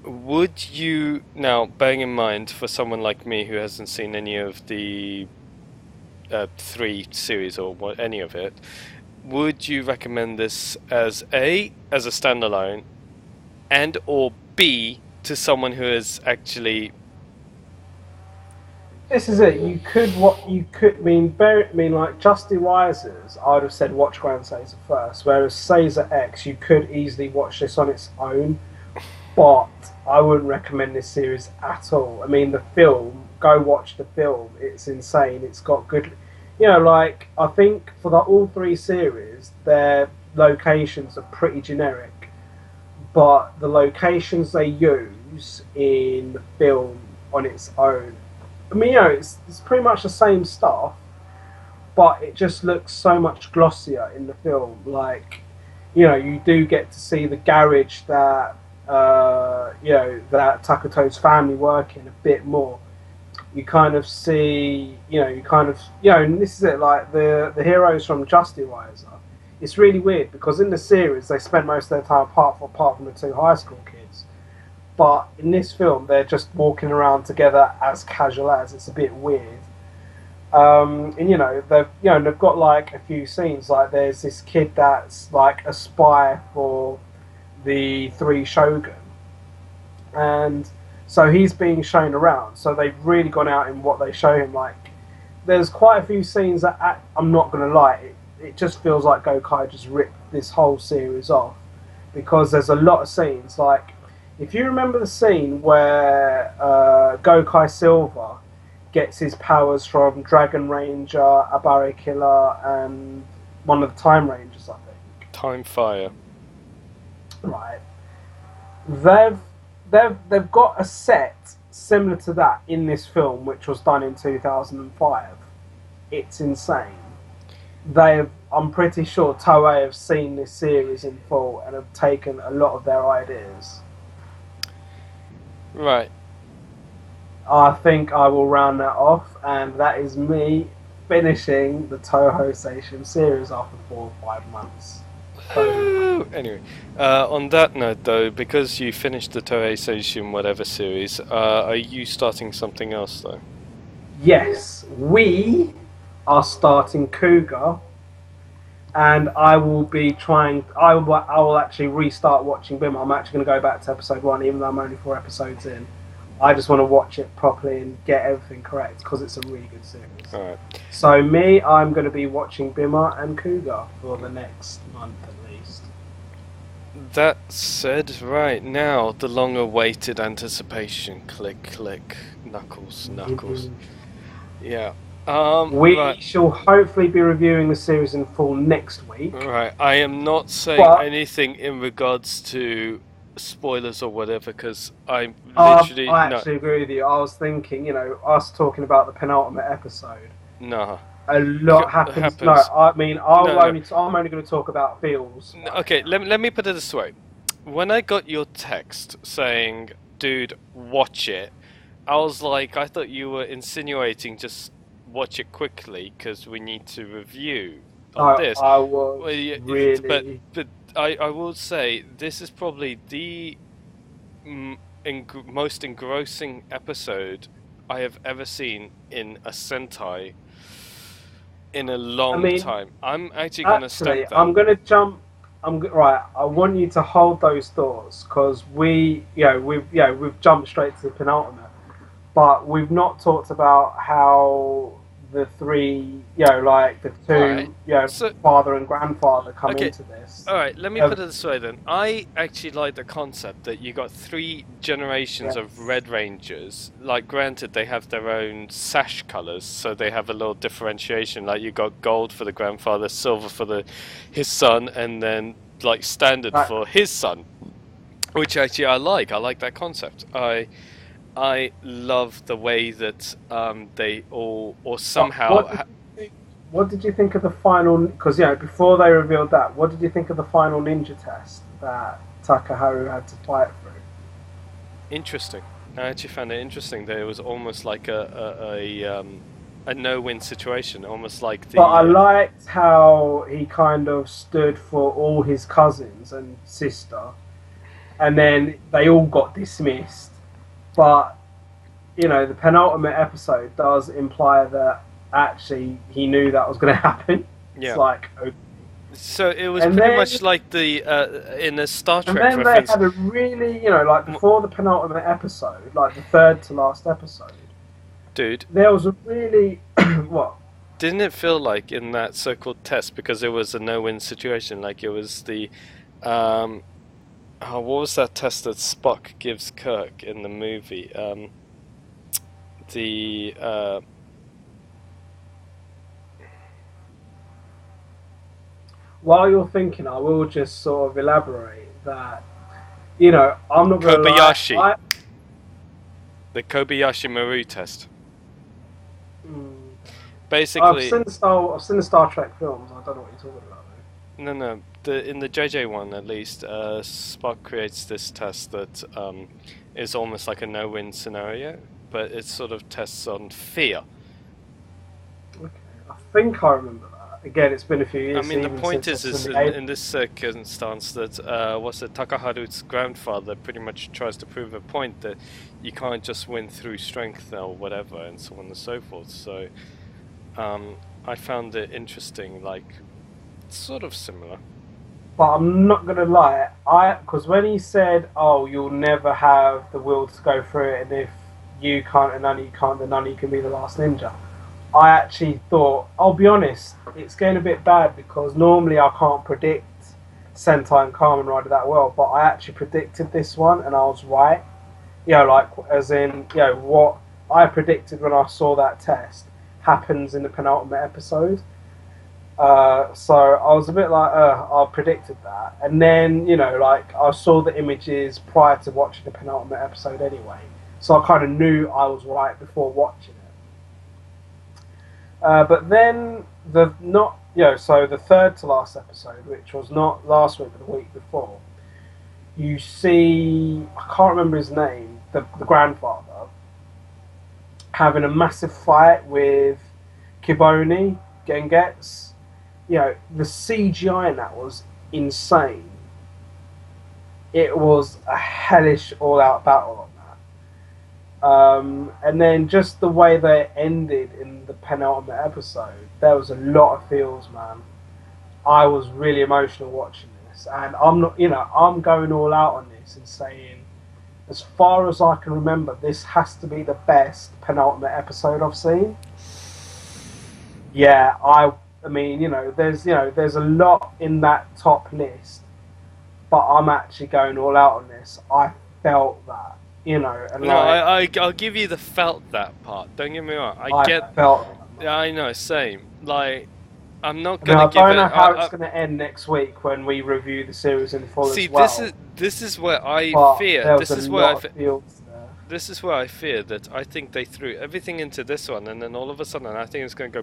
Would you, now bearing in mind for someone like me who hasn't seen any of the 3 series or any of it, would you recommend this as a standalone, and or B to someone who is actually? This is it. You could like Justy Wiser's, I would have said watch Grand Sazer first, whereas Sazer X, you could easily watch this on its own, but I wouldn't recommend this series at all. I mean, the film, go watch the film. It's insane. It's got good, like, I think for all 3 series, their locations are pretty generic, but the locations they use in the film on its own, I mean, it's pretty much the same stuff, but it just looks so much glossier in the film. Like, you do get to see the garage that, that Takuto's family work in a bit more. You kind of see, and this is it, like, the heroes from Justy Wiser. It's really weird, because in the series, they spend most of their time apart from the 2 high school kids. But in this film, they're just walking around together as casual as. It's a bit weird. And they've got like a few scenes. Like, there's this kid that's like a spy for the 3 Shogun, and so he's being shown around. So they've really gone out in what they show him. Like, there's quite a few scenes that I'm not gonna lie, it just feels like Gokai just ripped this whole series off, because there's a lot of scenes like. If you remember the scene where Gokai Silver gets his powers from Dragon Ranger, Abare Killer, and one of the Time Rangers, I think. Time Fire. Right. They've got a set similar to that in this film, which was done in 2005. It's insane. I'm pretty sure Toei have seen this series in full and have taken a lot of their ideas. Right. I think I will round that off, and that is me finishing the Toho Seishin series after 4 or 5 months. Anyway, on that note though, because you finished the Toho Seishin whatever series, are you starting something else though? Yes, we are starting Cougar, and I will be trying. I will actually restart watching BIMA. I'm actually going to go back to episode 1, even though I'm only 4 episodes in. I just want to watch it properly and get everything correct, because it's a really good series. All right. So I'm going to be watching BIMA and Cougar for the next month at least. That said, right now the long-awaited anticipation. Click, click, knuckles, knuckles. Yeah. We shall hopefully be reviewing the series in full next week. Right, I am not saying anything in regards to spoilers or whatever, because I literally... I actually agree with you. I was thinking, us talking about the penultimate episode. No. A lot happens. No, I mean, I'm only going to talk about feels. Okay, let me put it this way. When I got your text saying, dude, watch it, I was like, I thought you were insinuating just watch it quickly because we need to review on this. I was really... But I will say, this is probably the most engrossing episode I have ever seen in a Sentai in a long time. I'm actually going to stamp that. I'm going to jump... right, I want you to hold those thoughts, because we've jumped straight to the penultimate, but we've not talked about how the 3, the 2, right. So, father and grandfather come into this. Alright, let me put it this way then. I actually like the concept that you got 3 generations of Red Rangers. Like, granted, they have their own sash colours, so they have a little differentiation. Like, you got gold for the grandfather, silver for his son, and then, like, standard for his son. Which actually I like. I like that concept. I love the way that they all, or somehow... What did you think of the final... Because, before they revealed that, what did you think of the final ninja test that Takaharu had to fight through? interesting. I actually found it interesting that it was almost like a no-win situation, almost like the. But I liked how he kind of stood for all his cousins and sister, and then they all got dismissed. But you know, the penultimate episode does imply that actually he knew that was going to happen. Yeah. It's like, okay. So it was pretty much like the in the Star Trek. And then they had a really, you know, like before the penultimate episode, like the third to last episode. Dude. There was a really what? Didn't it feel like in that so-called test, because it was a no-win situation, like it was the what was that test that Spock gives Kirk in the movie? While you're thinking, I will just sort of elaborate that, you know, I'm not going to lie. The Kobayashi Maru test. Basically, I've seen the Star Trek films. I don't know what you're talking about, though. No. In the JJ one, at least, Spock creates this test that is almost like a no-win scenario, but it sort of tests on fear. Okay, I think I remember that. Again, it's been a few years. I mean, the point is in this circumstance that Takaharu's grandfather pretty much tries to prove a point that you can't just win through strength or whatever, and so on and so forth. So I found it interesting, like sort of similar. But I'm not gonna lie, because when he said, "Oh, you'll never have the will to go through it, and if you can't and none of you can't, then none of you can be the last ninja," I actually thought, I'll be honest, it's getting a bit bad because normally I can't predict Sentai and Kamen Rider that well, but I actually predicted this one and I was right. You know, like, as in, you know, what I predicted when I saw that test happens in the penultimate episode. So I was a bit like, I predicted that. And then, you know, like, I saw the images prior to watching the penultimate episode anyway. So I kind of knew I was right before watching it. But then so the third to last episode, which was not last week but the week before, you see, I can't remember his name, the grandfather, having a massive fight with Kiboni, Gengetsu. You know, the CGI in that was insane. It was a hellish all-out battle. And then just the way they ended in the penultimate episode, there was a lot of feels, man. I was really emotional watching this, and I'm not, you know, I'm going all out on this and saying, as far as I can remember, this has to be the best penultimate episode I've seen. Yeah, I mean, there's a lot in that top list, but I'm actually going all out on this. I felt that. And I'll give you the felt that part. Don't get me wrong. I felt that. Yeah, I know. Same. Like, I'm not gonna give it. I don't know how it's gonna end next week when we review the series in full. See, as well. this is where I fear. This is where I fear that I think they threw everything into this one, and then all of a sudden I think it's gonna go.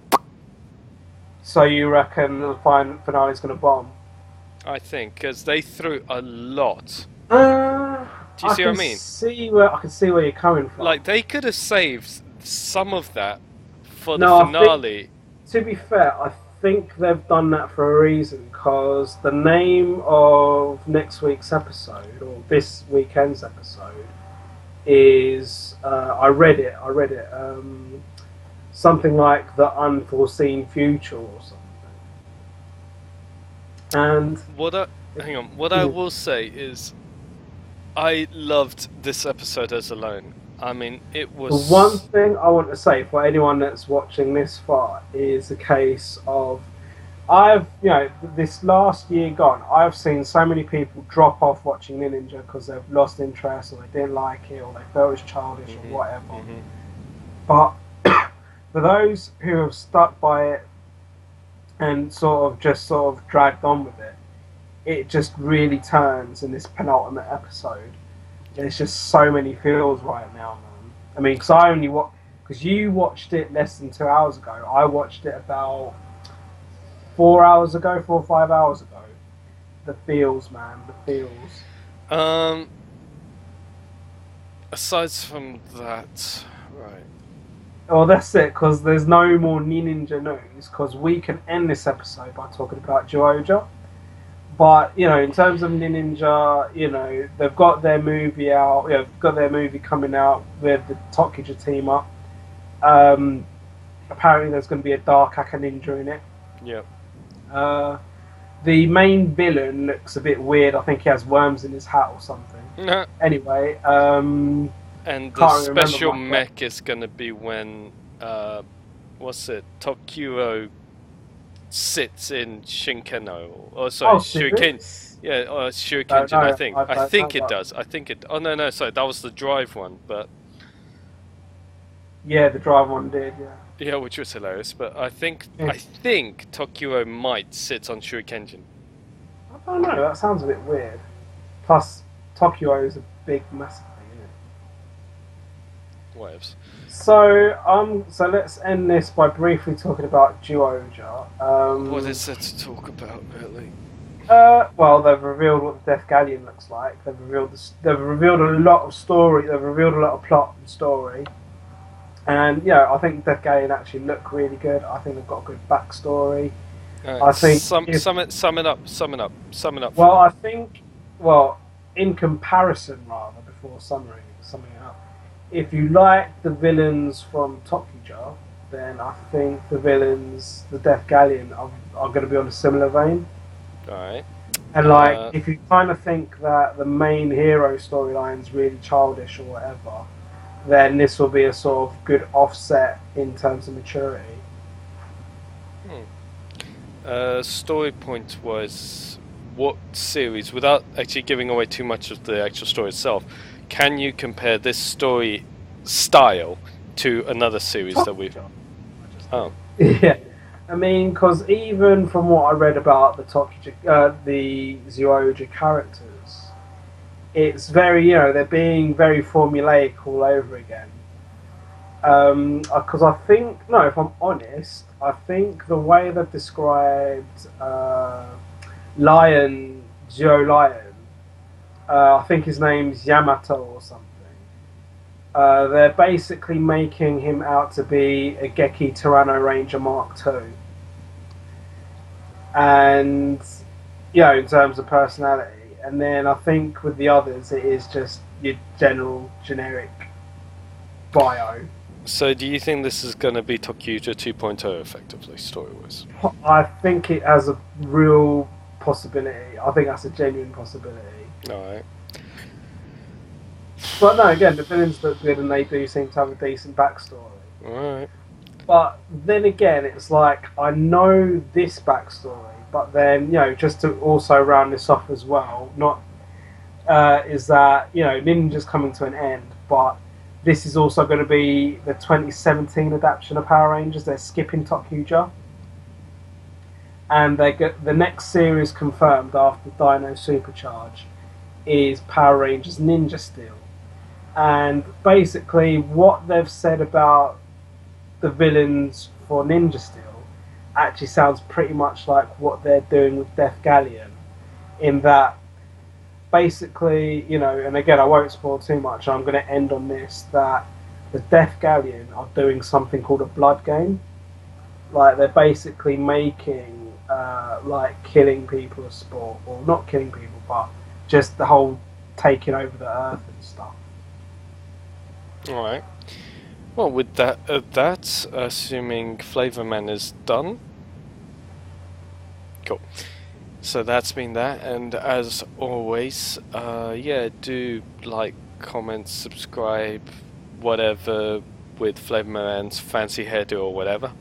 So you reckon the final finale is gonna bomb? I think because they threw a lot. Do you see what I mean? I can see where you're coming from. Like, they could have saved some of that for the finale. To be fair, I think they've done that for a reason, because the name of next week's episode, or this weekend's episode, is I read it. Something like The Unforeseen Future or something. And what I will say is, I loved this episode as alone. I mean, it was... The one thing I want to say for anyone that's watching this far is the case of... this last year gone, I've seen so many people drop off watching Ninninger because they've lost interest, or they didn't like it, or they felt it was childish, or whatever. But for those who have stuck by it and sort of dragged on with it, it just really turns in this penultimate episode. There's just so many feels right now, man. I mean, because you watched it less than 2 hours ago. I watched it about 4 or 5 hours ago. The feels, man, the feels. aside from that, right. Oh, that's it, because there's no more Ninninger news, because we can end this episode by talking about Zyuohger. But, you know, in terms of Ninninger, you know, they've got their movie out, you know, they've got their movie coming out with the Tokuja team up. Apparently there's going to be a dark Aka ninja in it. Yep. The main villain looks a bit weird. I think he has worms in his hat or something. Anyway, and the special mech is going to be when, what's it, Tokuo sits in Shinkeno. Oh, sorry, Shuriken. Yeah, Shuriken, no, I think. I think it does. I think it. Oh, no, sorry, that was the drive one, but. Yeah, the drive one did, yeah. Yeah, which was hilarious, but I think Tokuo might sit on Shurikenjin. I don't know, that sounds a bit weird. Plus, Tokuo is a big, massive thing, isn't it? Whatevs. So let's end this by briefly talking about Zyuohger. What is there to talk about, really? Well, they've revealed what the Deathgalian looks like. They've revealed a lot of story. They've revealed a lot of plot and story. And yeah, I think Deathgalian actually look really good. I think they've got a good backstory. I think sum it up. Well, I think in comparison, rather, before summing it up, if you like the villains from Tokuja, then I think the villains, the Deathgalian, are going to be on a similar vein. Alright. And like, if you kind of think that the main hero storyline's really childish or whatever, then this will be a sort of good offset in terms of maturity. Story point was what series, without actually giving away too much of the actual story itself, can you compare this story style to another series that we've... Oh. Yeah. I mean, because even from what I read about the Zyuohger characters, it's very, you know, they're being very formulaic all over again. Because I think, no, if I'm honest, I think the way they've described Zyuohger, I think his name's Yamato or something. They're basically making him out to be a Geki Tyranno Ranger Mark II. And, you know, in terms of personality. And then I think with the others, it is just your general, generic bio. So do you think this is going to be Tokuja 2.0 effectively, story-wise? I think it has a real possibility. I think that's a genuine possibility. Alright. But no, again, the villains look good and they do seem to have a decent backstory. Alright. But then again, it's like, I know this backstory, but then, you know, just to also round this off as well, is that, you know, Ninja's coming to an end, but this is also going to be the 2017 adaptation of Power Rangers. They're skipping Tokuja. And they get the next series confirmed after Dino Supercharge is Power Rangers Ninja Steel. And basically what they've said about the villains for Ninja Steel actually sounds pretty much like what they're doing with Deathgalian, in that basically, you know, and again I won't spoil too much, I'm going to end on this, that the Deathgalian are doing something called a blood game. Like, they're basically making like killing people a sport, or not killing people, but just the whole taking over the earth and stuff. Alright. Well, with that, assuming Flayvaman is done. Cool. So that's been that, and as always, yeah, do like, comment, subscribe, whatever, with Flayvaman's fancy hairdo or whatever.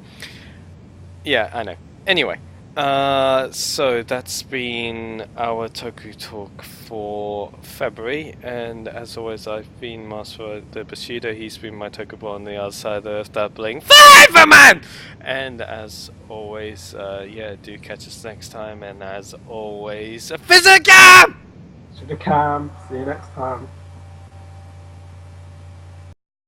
Yeah, I know. Anyway, so that's been our Toku Talk for February, and as always, I've been Master Rider Bushido. He's been my Toku Bro on the other side of the earth, that bling Faiz! And as always, yeah, do catch us next time, and as always, Physicam! Physicam! See you next time.